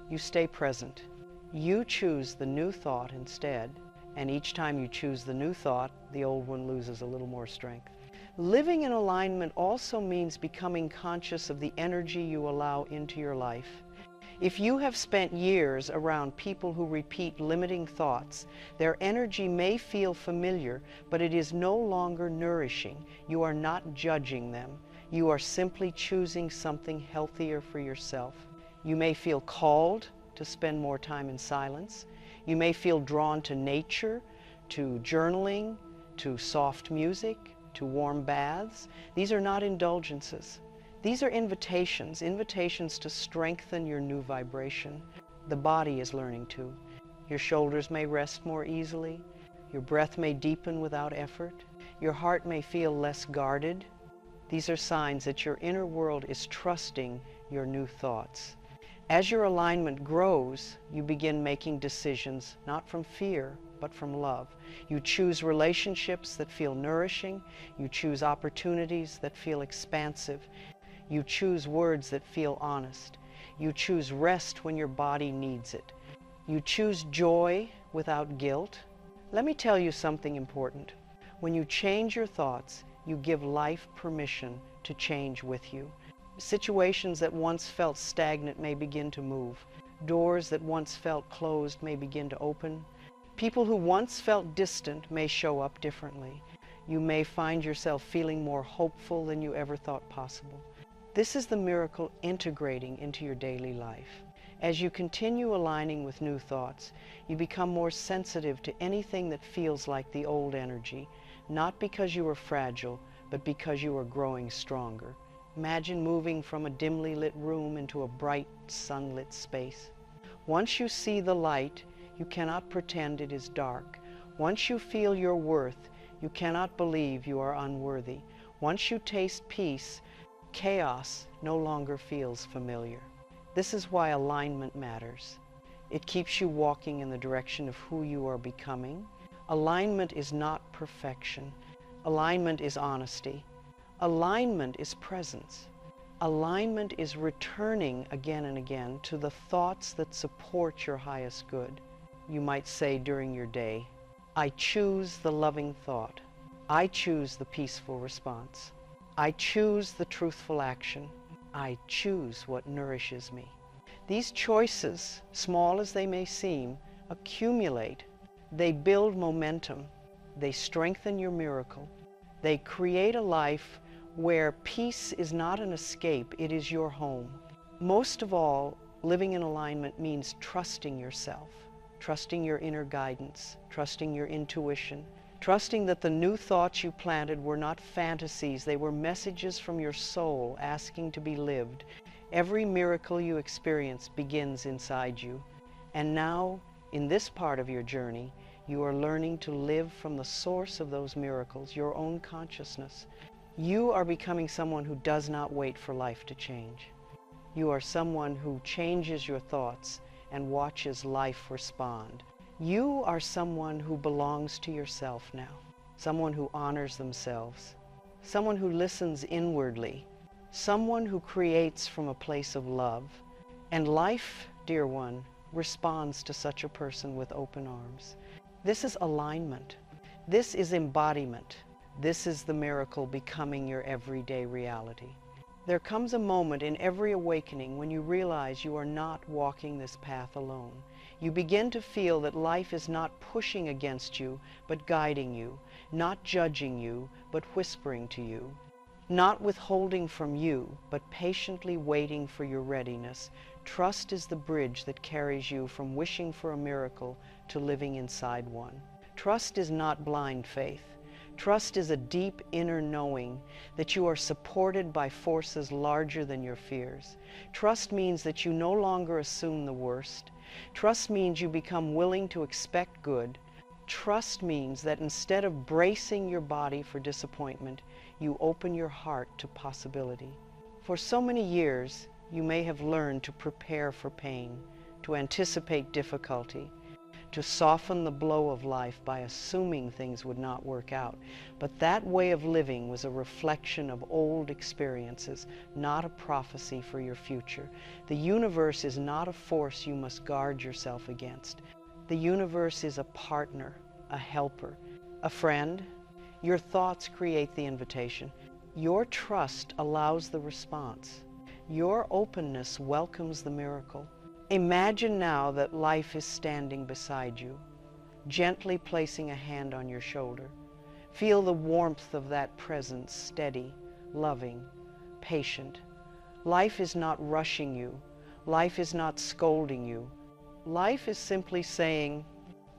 you stay present. You choose the new thought instead, and each time you choose the new thought, the old one loses a little more strength. Living in alignment also means becoming conscious of the energy you allow into your life. If you have spent years around people who repeat limiting thoughts, their energy may feel familiar, but it is no longer nourishing. You are not judging them. You are simply choosing something healthier for yourself. You may feel called to spend more time in silence. You may feel drawn to nature, to journaling, to soft music, to warm baths. These are not indulgences. These are invitations, invitations to strengthen your new vibration. The body is learning to. Your shoulders may rest more easily. Your breath may deepen without effort. Your heart may feel less guarded. These are signs that your inner world is trusting your new thoughts. As your alignment grows, you begin making decisions not from fear, but from love. You choose relationships that feel nourishing. You choose opportunities that feel expansive. You choose words that feel honest. You choose rest when your body needs it. You choose joy without guilt. Let me tell you something important. When you change your thoughts, you give life permission to change with you. Situations that once felt stagnant may begin to move. Doors that once felt closed may begin to open. People who once felt distant may show up differently. You may find yourself feeling more hopeful than you ever thought possible. This is the miracle integrating into your daily life. As you continue aligning with new thoughts, you become more sensitive to anything that feels like the old energy, not because you are fragile, but because you are growing stronger. Imagine moving from a dimly lit room into a bright, sunlit space. Once you see the light, you cannot pretend it is dark. Once you feel your worth, you cannot believe you are unworthy. Once you taste peace, chaos no longer feels familiar. This is why alignment matters. It keeps you walking in the direction of who you are becoming. Alignment is not perfection. Alignment is honesty. Alignment is presence. Alignment is returning again and again to the thoughts that support your highest good. You might say during your day, I choose the loving thought. I choose the peaceful response. I choose the truthful action. I choose what nourishes me. These choices, small as they may seem, accumulate. They build momentum. They strengthen your miracle. They create a life where peace is not an escape, it is your home. Most of all, living in alignment means trusting yourself, trusting your inner guidance, trusting your intuition, trusting that the new thoughts you planted were not fantasies, they were messages from your soul asking to be lived. Every miracle you experience begins inside you. And now, in this part of your journey, you are learning to live from the source of those miracles, your own consciousness. You are becoming someone who does not wait for life to change. You are someone who changes your thoughts and watches life respond. You are someone who belongs to yourself now, someone who honors themselves, someone who listens inwardly, someone who creates from a place of love. And life, dear one, responds to such a person with open arms. This is alignment. This is embodiment. This is the miracle becoming your everyday reality. There comes a moment in every awakening when you realize you are not walking this path alone. You begin to feel that life is not pushing against you, but guiding you, not judging you, but whispering to you, not withholding from you, but patiently waiting for your readiness. Trust is the bridge that carries you from wishing for a miracle to living inside one. Trust is not blind faith. Trust is a deep inner knowing that you are supported by forces larger than your fears. Trust means that you no longer assume the worst. Trust means you become willing to expect good. Trust means that instead of bracing your body for disappointment, you open your heart to possibility. For so many years, you may have learned to prepare for pain, to anticipate difficulty, to soften the blow of life by assuming things would not work out. But that way of living was a reflection of old experiences, not a prophecy for your future. The universe is not a force you must guard yourself against. The universe is a partner, a helper, a friend. Your thoughts create the invitation. Your trust allows the response. Your openness welcomes the miracle. Imagine now that life is standing beside you, gently placing a hand on your shoulder. Feel the warmth of that presence, steady, loving, patient. Life is not rushing you. Life is not scolding you. Life is simply saying,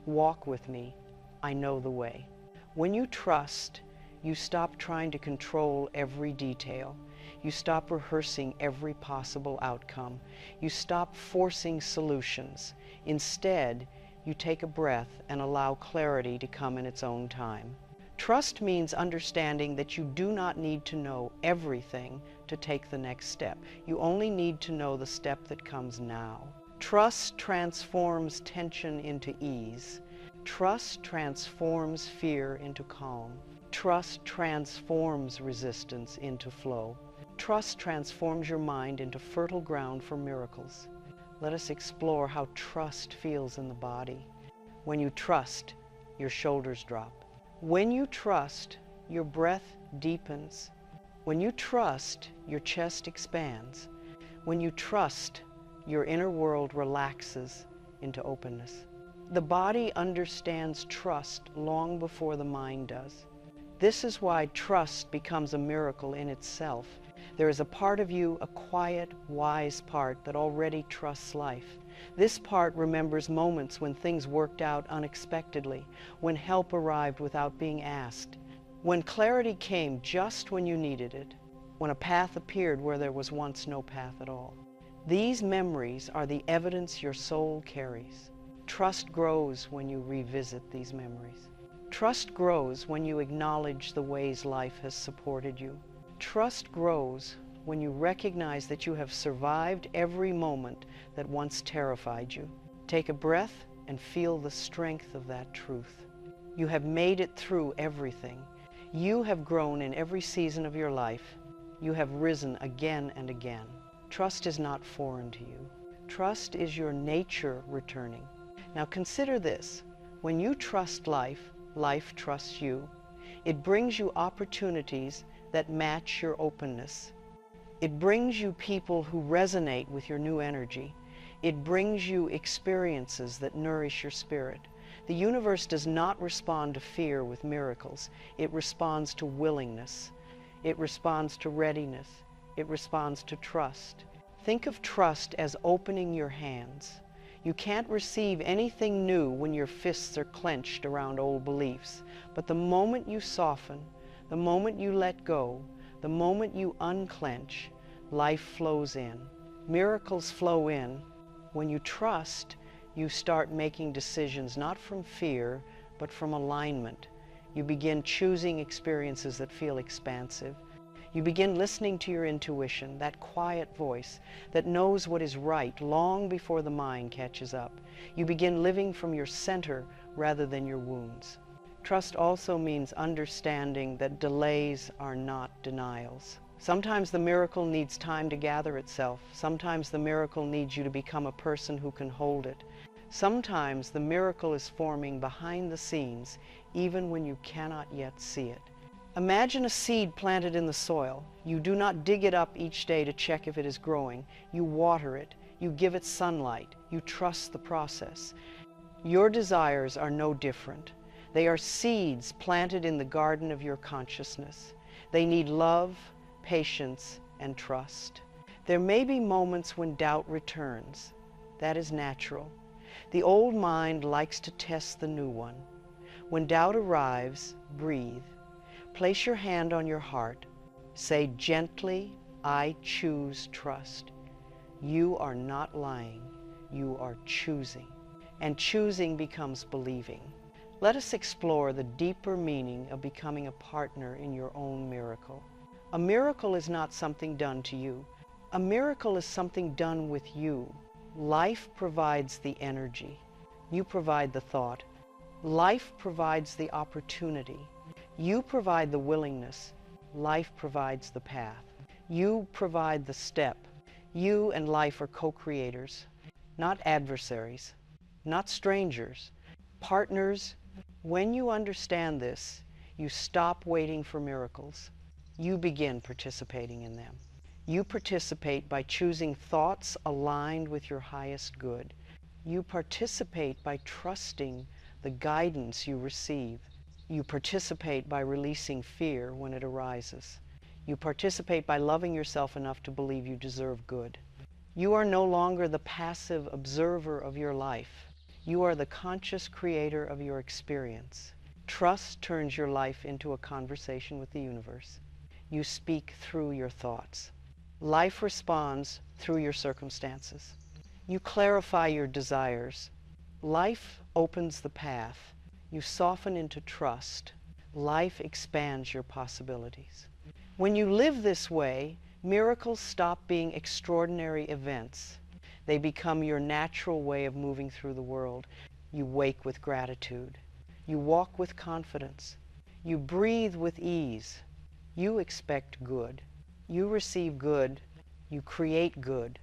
walk with me, I know the way. When you trust, you stop trying to control every detail. You stop rehearsing every possible outcome. You stop forcing solutions. Instead, you take a breath and allow clarity to come in its own time. Trust means understanding that you do not need to know everything to take the next step. You only need to know the step that comes now. Trust transforms tension into ease. Trust transforms fear into calm. Trust transforms resistance into flow. Trust transforms your mind into fertile ground for miracles. Let us explore how trust feels in the body. When you trust, your shoulders drop. When you trust, your breath deepens. When you trust, your chest expands. When you trust, your inner world relaxes into openness. The body understands trust long before the mind does. This is why trust becomes a miracle in itself. There is a part of you, a quiet, wise part that already trusts life. This part remembers moments when things worked out unexpectedly, when help arrived without being asked, when clarity came just when you needed it, when a path appeared where there was once no path at all. These memories are the evidence your soul carries. Trust grows when you revisit these memories. Trust grows when you acknowledge the ways life has supported you. Trust grows when you recognize that you have survived every moment that once terrified you. Take a breath and feel the strength of that truth. You have made it through everything. You have grown in every season of your life. You have risen again and again. Trust is not foreign to you. Trust is your nature returning. Now consider this. When you trust life, life trusts you. It brings you opportunities that match your openness. It brings you people who resonate with your new energy. It brings you experiences that nourish your spirit. The universe does not respond to fear with miracles. It responds to willingness. It responds to readiness. It responds to trust. Think of trust as opening your hands. You can't receive anything new when your fists are clenched around old beliefs. But the moment you soften, the moment you let go, the moment you unclench, life flows in. Miracles flow in. When you trust, you start making decisions not from fear, but from alignment. You begin choosing experiences that feel expansive. You begin listening to your intuition, that quiet voice that knows what is right long before the mind catches up. You begin living from your center rather than your wounds. Trust also means understanding that delays are not denials. Sometimes the miracle needs time to gather itself. Sometimes the miracle needs you to become a person who can hold it. Sometimes the miracle is forming behind the scenes, even when you cannot yet see it. Imagine a seed planted in the soil. You do not dig it up each day to check if it is growing. You water it. You give it sunlight. You trust the process. Your desires are no different. They are seeds planted in the garden of your consciousness. They need love, patience, and trust. There may be moments when doubt returns. That is natural. The old mind likes to test the new one. When doubt arrives, breathe. Place your hand on your heart. Say gently, I choose trust. You are not lying. You are choosing. And choosing becomes believing. Let us explore the deeper meaning of becoming a partner in your own miracle. A miracle is not something done to you. A miracle is something done with you. Life provides the energy. You provide the thought. Life provides the opportunity. You provide the willingness. Life provides the path. You provide the step. You and life are co-creators, not adversaries, not strangers, partners. When you understand this, you stop waiting for miracles. You begin participating in them. You participate by choosing thoughts aligned with your highest good. You participate by trusting the guidance you receive. You participate by releasing fear when it arises. You participate by loving yourself enough to believe you deserve good. You are no longer the passive observer of your life. You are the conscious creator of your experience. Trust turns your life into a conversation with the universe. You speak through your thoughts. Life responds through your circumstances. You clarify your desires. Life opens the path. You soften into trust. Life expands your possibilities. When you live this way, miracles stop being extraordinary events. They become your natural way of moving through the world. You wake with gratitude. You walk with confidence. You breathe with ease. You expect good. You receive good. You create good.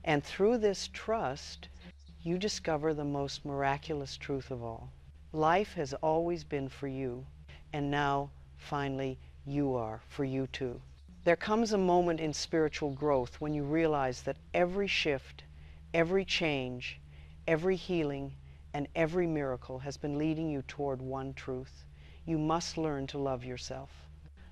And through this trust, you discover the most miraculous truth of all. Life has always been for you, and now, finally, you are for you too. There comes a moment in spiritual growth when you realize that every shift, every change, every healing, and every miracle has been leading you toward one truth. You must learn to love yourself.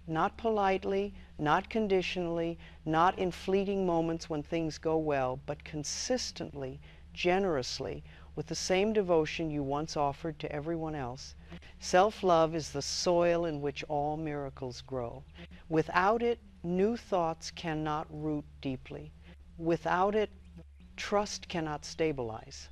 Not politely, not conditionally, not in fleeting moments when things go well, but consistently, generously, with the same devotion you once offered to everyone else. Self-love is the soil in which all miracles grow. Without it, new thoughts cannot root deeply. Without it, trust cannot stabilize.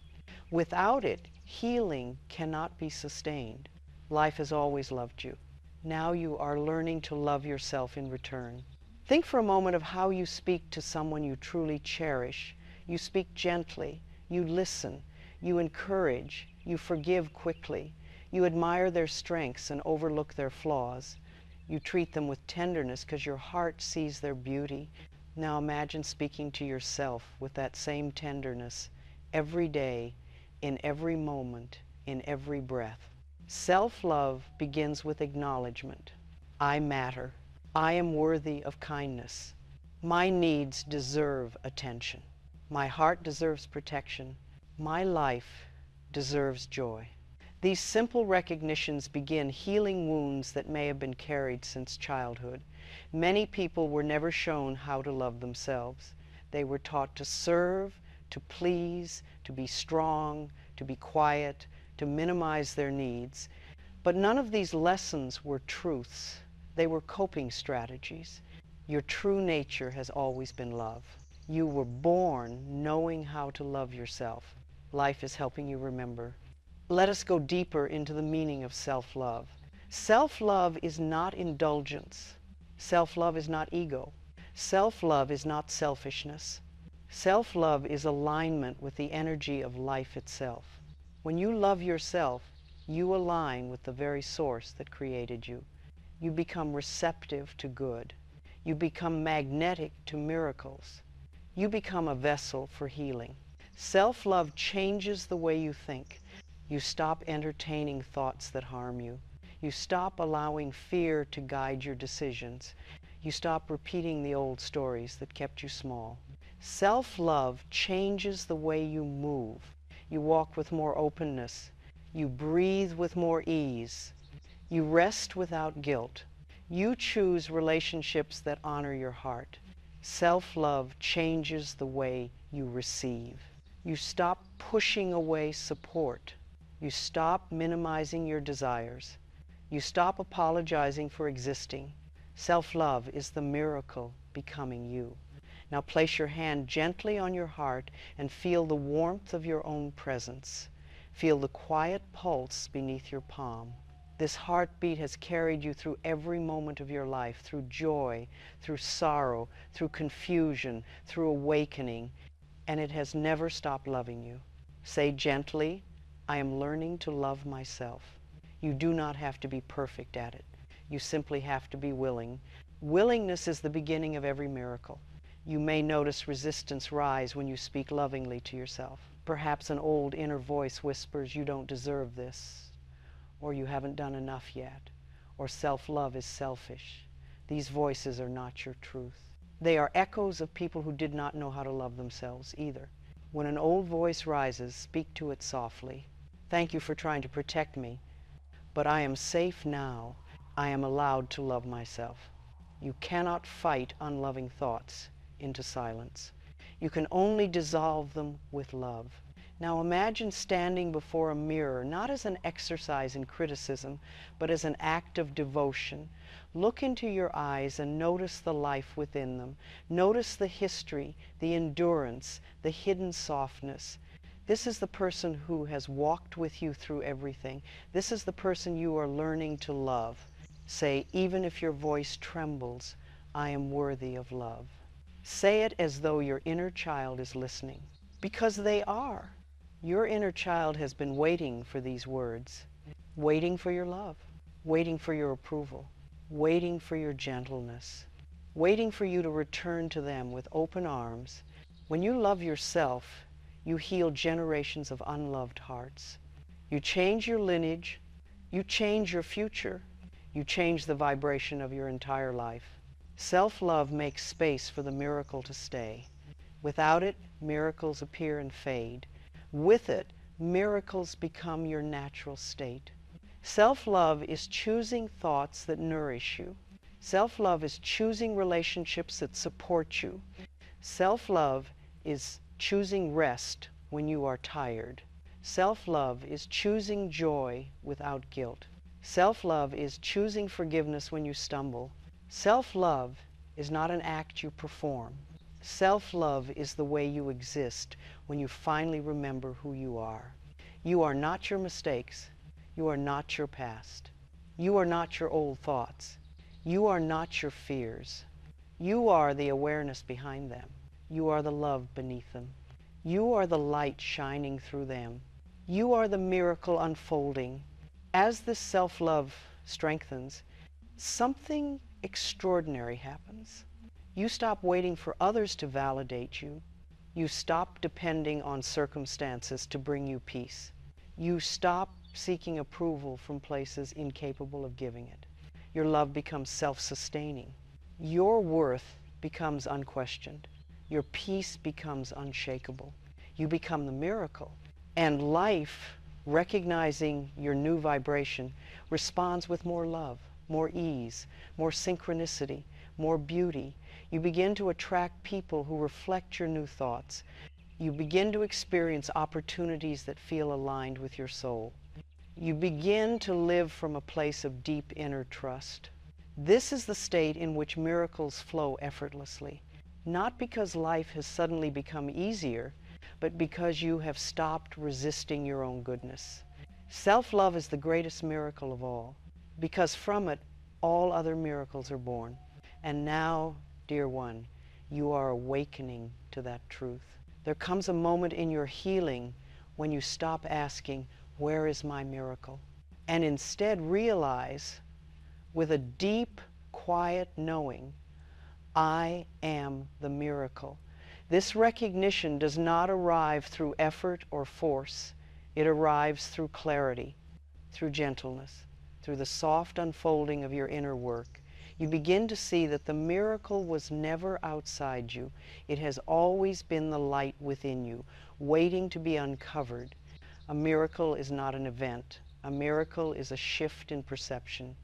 Without it, healing cannot be sustained. Life has always loved you. Now you are learning to love yourself in return. Think for a moment of how you speak to someone you truly cherish. You speak gently, you listen, you encourage, you forgive quickly, you admire their strengths and overlook their flaws. You treat them with tenderness because your heart sees their beauty. Now imagine speaking to yourself with that same tenderness every day, in every moment, in every breath. Self-love begins with acknowledgement. I matter. I am worthy of kindness. My needs deserve attention. My heart deserves protection. My life deserves joy. These simple recognitions begin healing wounds that may have been carried since childhood. Many people were never shown how to love themselves. They were taught to serve, to please, to be strong, to be quiet, to minimize their needs. But none of these lessons were truths. They were coping strategies. Your true nature has always been love. You were born knowing how to love yourself. Life is helping you remember. Let us go deeper into the meaning of self-love. Self-love is not indulgence. Self-love is not ego. Self-love is not selfishness. Self-love is alignment with the energy of life itself. When you love yourself, you align with the very source that created you. You become receptive to good. You become magnetic to miracles. You become a vessel for healing. Self-love changes the way you think. You stop entertaining thoughts that harm you. You stop allowing fear to guide your decisions. You stop repeating the old stories that kept you small. Self-love changes the way you move. You walk with more openness. You breathe with more ease. You rest without guilt. You choose relationships that honor your heart. Self-love changes the way you receive. You stop pushing away support. You stop minimizing your desires. You stop apologizing for existing. Self-love is the miracle becoming you. Now place your hand gently on your heart and feel the warmth of your own presence. Feel the quiet pulse beneath your palm. This heartbeat has carried you through every moment of your life, through joy, through sorrow, through confusion, through awakening, and it has never stopped loving you. Say gently, I am learning to love myself. You do not have to be perfect at it. You simply have to be willing. Willingness is the beginning of every miracle. You may notice resistance rise when you speak lovingly to yourself. Perhaps an old inner voice whispers, you don't deserve this, or you haven't done enough yet, or self-love is selfish. These voices are not your truth. They are echoes of people who did not know how to love themselves either. When an old voice rises, speak to it softly. Thank you for trying to protect me, but I am safe now. I am allowed to love myself. You cannot fight unloving thoughts into silence. You can only dissolve them with love. Now imagine standing before a mirror, not as an exercise in criticism, but as an act of devotion. Look into your eyes and notice the life within them. Notice the history, the endurance, the hidden softness. This is the person who has walked with you through everything. This is the person you are learning to love. Say, even if your voice trembles, I am worthy of love. Say it as though your inner child is listening, because they are. Your inner child has been waiting for these words, waiting for your love, waiting for your approval, waiting for your gentleness, waiting for you to return to them with open arms. When you love yourself, you heal generations of unloved hearts. You change your lineage, you change your future, you change the vibration of your entire life. Self-love makes space for the miracle to stay. Without it, miracles appear and fade. With it, miracles become your natural state. Self-love is choosing thoughts that nourish you. Self-love is choosing relationships that support you. Self-love is choosing rest when you are tired. Self-love is choosing joy without guilt. Self-love is choosing forgiveness when you stumble. Self-love is not an act you perform. Self-love is the way you exist when you finally remember who you are. You are not your mistakes. You are not your past. You are not your old thoughts. You are not your fears. You are the awareness behind them. You are the love beneath them. You are the light shining through them. You are the miracle unfolding. As this self-love strengthens, something extraordinary happens. You stop waiting for others to validate you. You stop depending on circumstances to bring you peace. You stop seeking approval from places incapable of giving it. Your love becomes self-sustaining. Your worth becomes unquestioned. Your peace becomes unshakable. You become the miracle. And life, recognizing your new vibration, responds with more love, more ease, more synchronicity, more beauty. You begin to attract people who reflect your new thoughts. You begin to experience opportunities that feel aligned with your soul. You begin to live from a place of deep inner trust. This is the state in which miracles flow effortlessly, not because life has suddenly become easier, but because you have stopped resisting your own goodness. Self-love is the greatest miracle of all, because from it, all other miracles are born. And now, dear one, you are awakening to that truth. There comes a moment in your healing when you stop asking, where is my miracle? And instead realize, with a deep, quiet knowing, I am the miracle. This recognition does not arrive through effort or force. It arrives through clarity, through gentleness, through the soft unfolding of your inner work. You begin to see that the miracle was never outside you. It has always been the light within you, waiting to be uncovered. A miracle is not an event. A miracle is a shift in perception.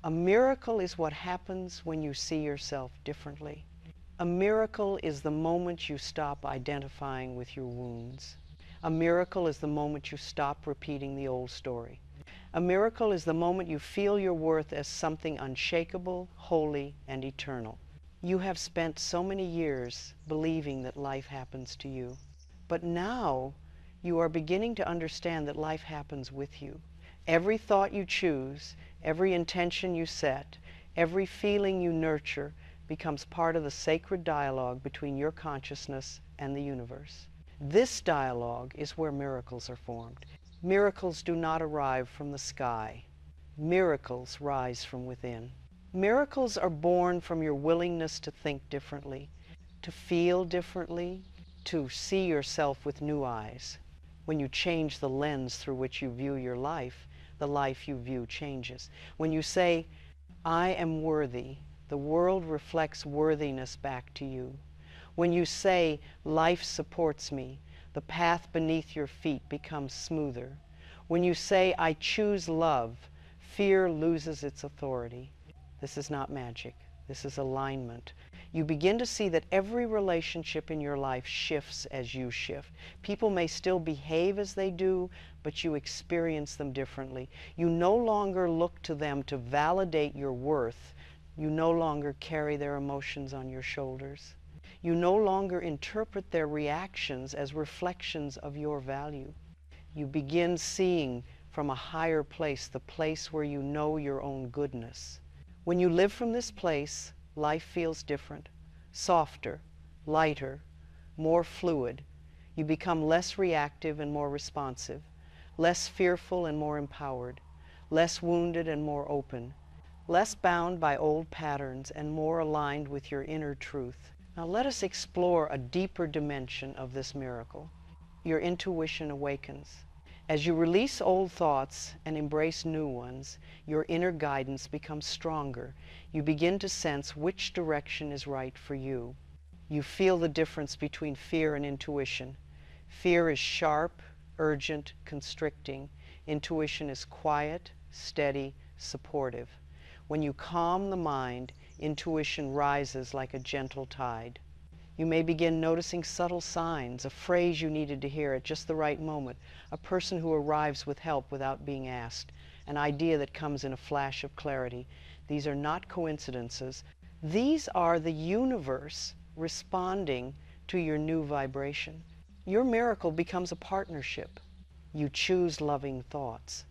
A miracle is what happens when you see yourself differently. A miracle is the moment you stop identifying with your wounds. A miracle is the moment you stop repeating the old story. A miracle is the moment you feel your worth as something unshakable, holy, and eternal. You have spent so many years believing that life happens to you. But now you are beginning to understand that life happens with you. Every thought you choose, every intention you set, every feeling you nurture becomes part of the sacred dialogue between your consciousness and the universe. This dialogue is where miracles are formed. Miracles do not arrive from the sky. Miracles rise from within. Miracles are born from your willingness to think differently, to feel differently, to see yourself with new eyes. When you change the lens through which you view your life, the life you view changes. When you say, I am worthy, the world reflects worthiness back to you. When you say, life supports me, the path beneath your feet becomes smoother. When you say, I choose love, fear loses its authority. This is not magic. This is alignment. You begin to see that every relationship in your life shifts as you shift. People may still behave as they do, but you experience them differently. You no longer look to them to validate your worth. You no longer carry their emotions on your shoulders. You no longer interpret their reactions as reflections of your value. You begin seeing from a higher place, the place where you know your own goodness. When you live from this place, life feels different, softer, lighter, more fluid. You become less reactive and more responsive, less fearful and more empowered, less wounded and more open, less bound by old patterns and more aligned with your inner truth. Now let us explore a deeper dimension of this miracle. Your intuition awakens. As you release old thoughts and embrace new ones, your inner guidance becomes stronger. You begin to sense which direction is right for you. You feel the difference between fear and intuition. Fear is sharp, urgent, constricting. Intuition is quiet, steady, supportive. When you calm the mind, intuition rises like a gentle tide. You may begin noticing subtle signs, a phrase you needed to hear at just the right moment, a person who arrives with help without being asked, an idea that comes in a flash of clarity. These are not coincidences. These are the universe responding to your new vibration. Your miracle becomes a partnership. You choose loving thoughts.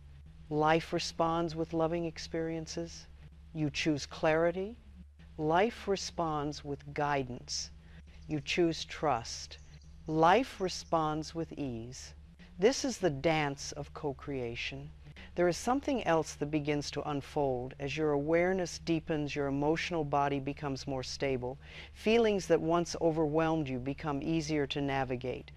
Life responds with loving experiences. You choose clarity. Life responds with guidance. You choose trust. Life responds with ease. This is the dance of co-creation. There is something else that begins to unfold. As your awareness deepens, your emotional body becomes more stable. Feelings that once overwhelmed you become easier to navigate.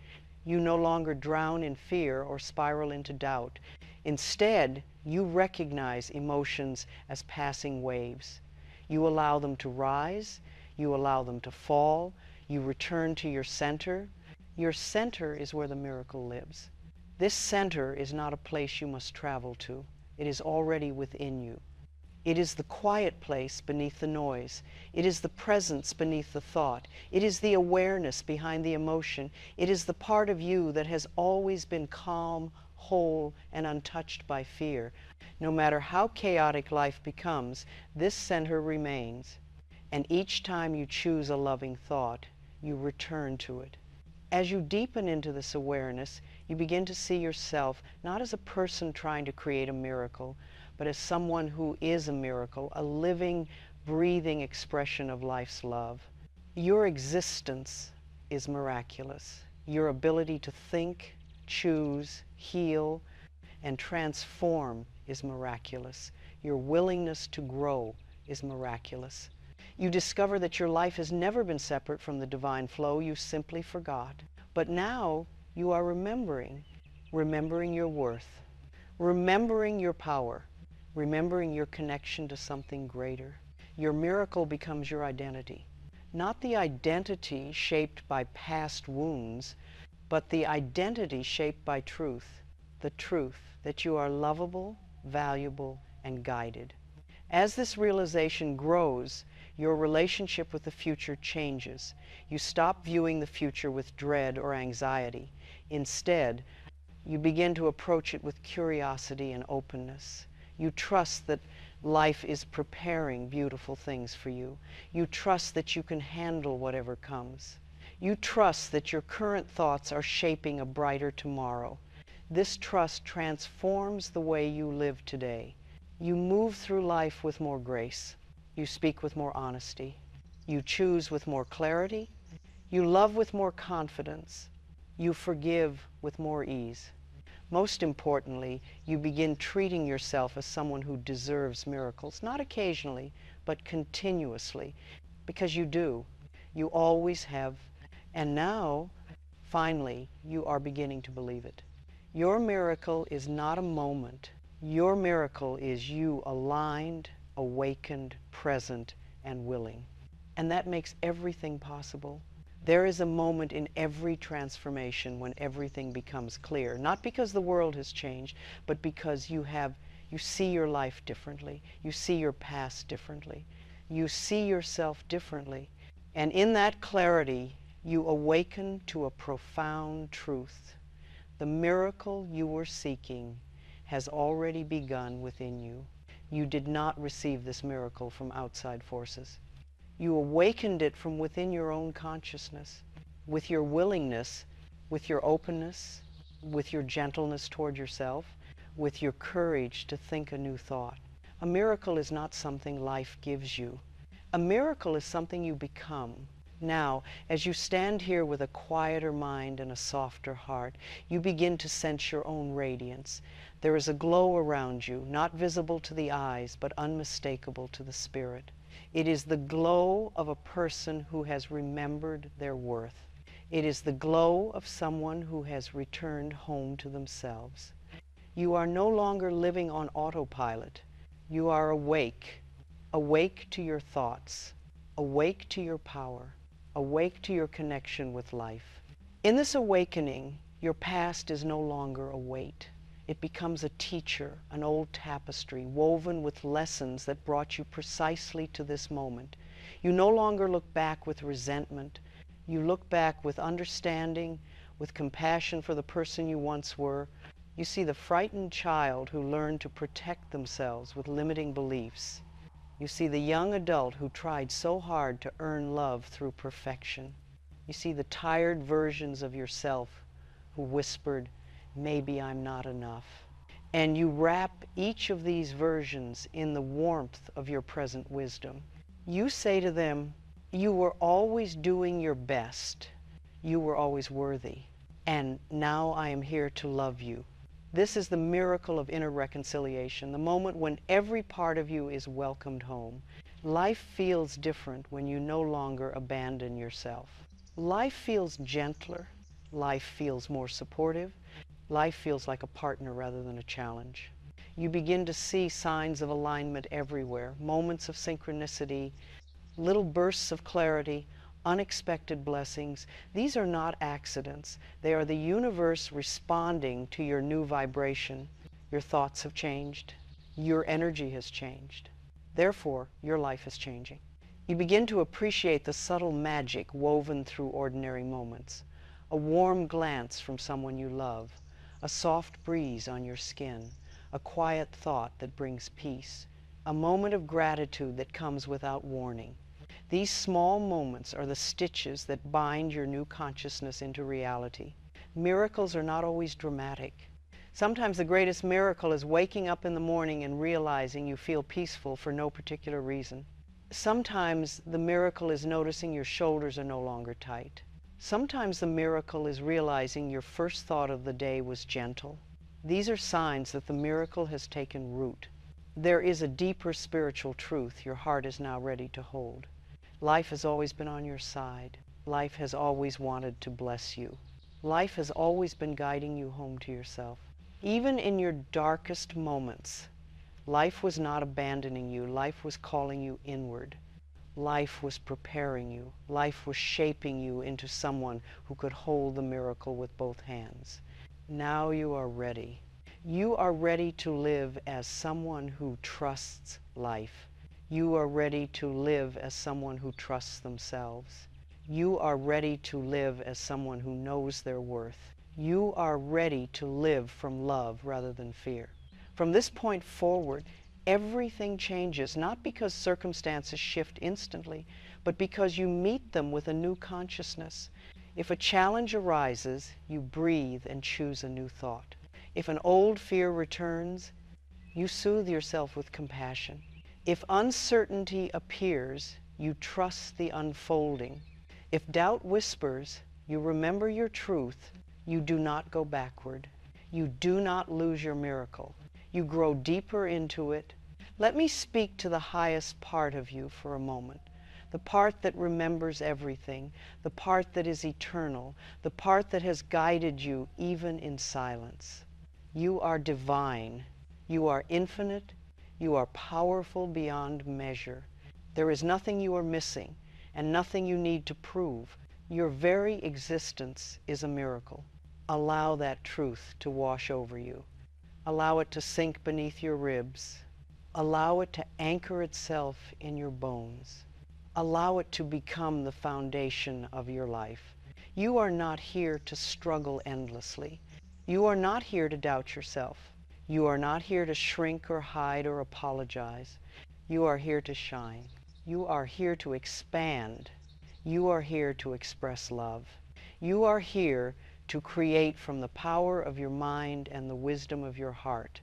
You no longer drown in fear or spiral into doubt. Instead, you recognize emotions as passing waves. You allow them to rise. You allow them to fall. You return to your center. Your center is where the miracle lives. This center is not a place you must travel to. It is already within you. It is the quiet place beneath the noise. It is the presence beneath the thought. It is the awareness behind the emotion. It is the part of you that has always been calm, whole, and untouched by fear. No matter how chaotic life becomes, this center remains. And each time you choose a loving thought, you return to it. As you deepen into this awareness, you begin to see yourself not as a person trying to create a miracle, but as someone who is a miracle, a living, breathing expression of life's love. Your existence is miraculous. Your ability to think, choose, heal, and transform is miraculous. Your willingness to grow is miraculous. You discover that your life has never been separate from the divine flow. You simply forgot. But now you are remembering your worth, remembering your power, remembering your connection to something greater. Your miracle becomes your identity. Not the identity shaped by past wounds, but the identity shaped by truth. The truth that you are lovable, valuable, and guided. As this realization grows, your relationship with the future changes. You stop viewing the future with dread or anxiety. Instead, you begin to approach it with curiosity and openness. You trust that life is preparing beautiful things for you. You trust that you can handle whatever comes. You trust that your current thoughts are shaping a brighter tomorrow. This trust transforms the way you live today. You move through life with more grace. You speak with more honesty. You choose with more clarity. You love with more confidence. You forgive with more ease. Most importantly, you begin treating yourself as someone who deserves miracles, not occasionally, but continuously, because you do. You always have. And now, finally, you are beginning to believe it. Your miracle is not a moment. Your miracle is you aligned, awakened, present, and willing. And that makes everything possible. There is a moment in every transformation when everything becomes clear, not because the world has changed, but because you see your life differently. You see your past differently. You see yourself differently. And in that clarity, you awaken to a profound truth. The miracle you were seeking has already begun within you. You did not receive this miracle from outside forces. You awakened it from within your own consciousness, with your willingness, with your openness, with your gentleness toward yourself, with your courage to think a new thought. A miracle is not something life gives you. A miracle is something you become. Now, as you stand here with a quieter mind and a softer heart, you begin to sense your own radiance. There is a glow around you, not visible to the eyes, but unmistakable to the spirit. It is the glow of a person who has remembered their worth. It is the glow of someone who has returned home to themselves. You are no longer living on autopilot. You are awake, awake to your thoughts, awake to your power, awake to your connection with life. In this awakening, your past is no longer a weight. It becomes a teacher, an old tapestry, woven with lessons that brought you precisely to this moment. You no longer look back with resentment. You look back with understanding, with compassion for the person you once were. You see the frightened child who learned to protect themselves with limiting beliefs. You see the young adult who tried so hard to earn love through perfection. You see the tired versions of yourself who whispered, "Maybe I'm not enough." And you wrap each of these versions in the warmth of your present wisdom. You say to them, "You were always doing your best. You were always worthy. And now I am here to love you." This is the miracle of inner reconciliation, the moment when every part of you is welcomed home. Life feels different when you no longer abandon yourself. Life feels gentler. Life feels more supportive. Life feels like a partner rather than a challenge. You begin to see signs of alignment everywhere, moments of synchronicity, little bursts of clarity, unexpected blessings. These are not accidents. They are the universe responding to your new vibration. Your thoughts have changed. Your energy has changed. Therefore, your life is changing. You begin to appreciate the subtle magic woven through ordinary moments. A warm glance from someone you love, a soft breeze on your skin, a quiet thought that brings peace, a moment of gratitude that comes without warning. These small moments are the stitches that bind your new consciousness into reality. Miracles are not always dramatic. Sometimes the greatest miracle is waking up in the morning and realizing you feel peaceful for no particular reason. Sometimes the miracle is noticing your shoulders are no longer tight. Sometimes the miracle is realizing your first thought of the day was gentle. These are signs that the miracle has taken root. There is a deeper spiritual truth your heart is now ready to hold. Life has always been on your side. Life has always wanted to bless you. Life has always been guiding you home to yourself. Even in your darkest moments, life was not abandoning you. Life was calling you inward. Life was preparing you. Life was shaping you into someone who could hold the miracle with both hands. Now you are ready. You are ready to live as someone who trusts life. You are ready to live as someone who trusts themselves. You are ready to live as someone who knows their worth. You are ready to live from love rather than fear. From this point forward, everything changes, not because circumstances shift instantly, but because you meet them with a new consciousness. If a challenge arises, you breathe and choose a new thought. If an old fear returns, you soothe yourself with compassion. If uncertainty appears, you trust the unfolding. If doubt whispers, you remember your truth. You do not go backward. You do not lose your miracle. You grow deeper into it. Let me speak to the highest part of you for a moment. The part that remembers everything, the part that is eternal, the part that has guided you even in silence. You are divine. You are infinite. You are powerful beyond measure. There is nothing you are missing and nothing you need to prove. Your very existence is a miracle. Allow that truth to wash over you. Allow it to sink beneath your ribs. Allow it to anchor itself in your bones. Allow it to become the foundation of your life. You are not here to struggle endlessly. You are not here to doubt yourself. You are not here to shrink or hide or apologize. You are here to shine. You are here to expand. You are here to express love. You are here to create from the power of your mind and the wisdom of your heart.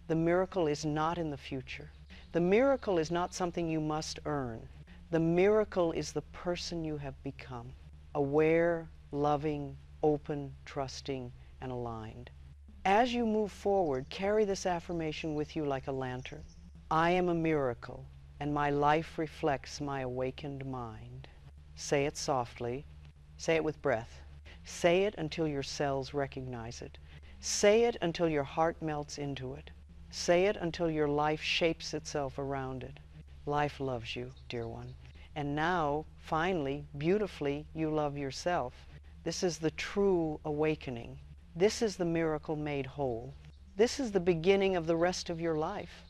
The miracle is not in the future. The miracle is not something you must earn. The miracle is the person you have become, aware, loving, open, trusting, and aligned. As you move forward, carry this affirmation with you like a lantern. I am a miracle, and my life reflects my awakened mind. Say it softly. Say it with breath. Say it until your cells recognize it. Say it until your heart melts into it. Say it until your life shapes itself around it. Life loves you, dear one. And now, finally, beautifully, you love yourself. This is the true awakening. This is the miracle made whole. This is the beginning of the rest of your life.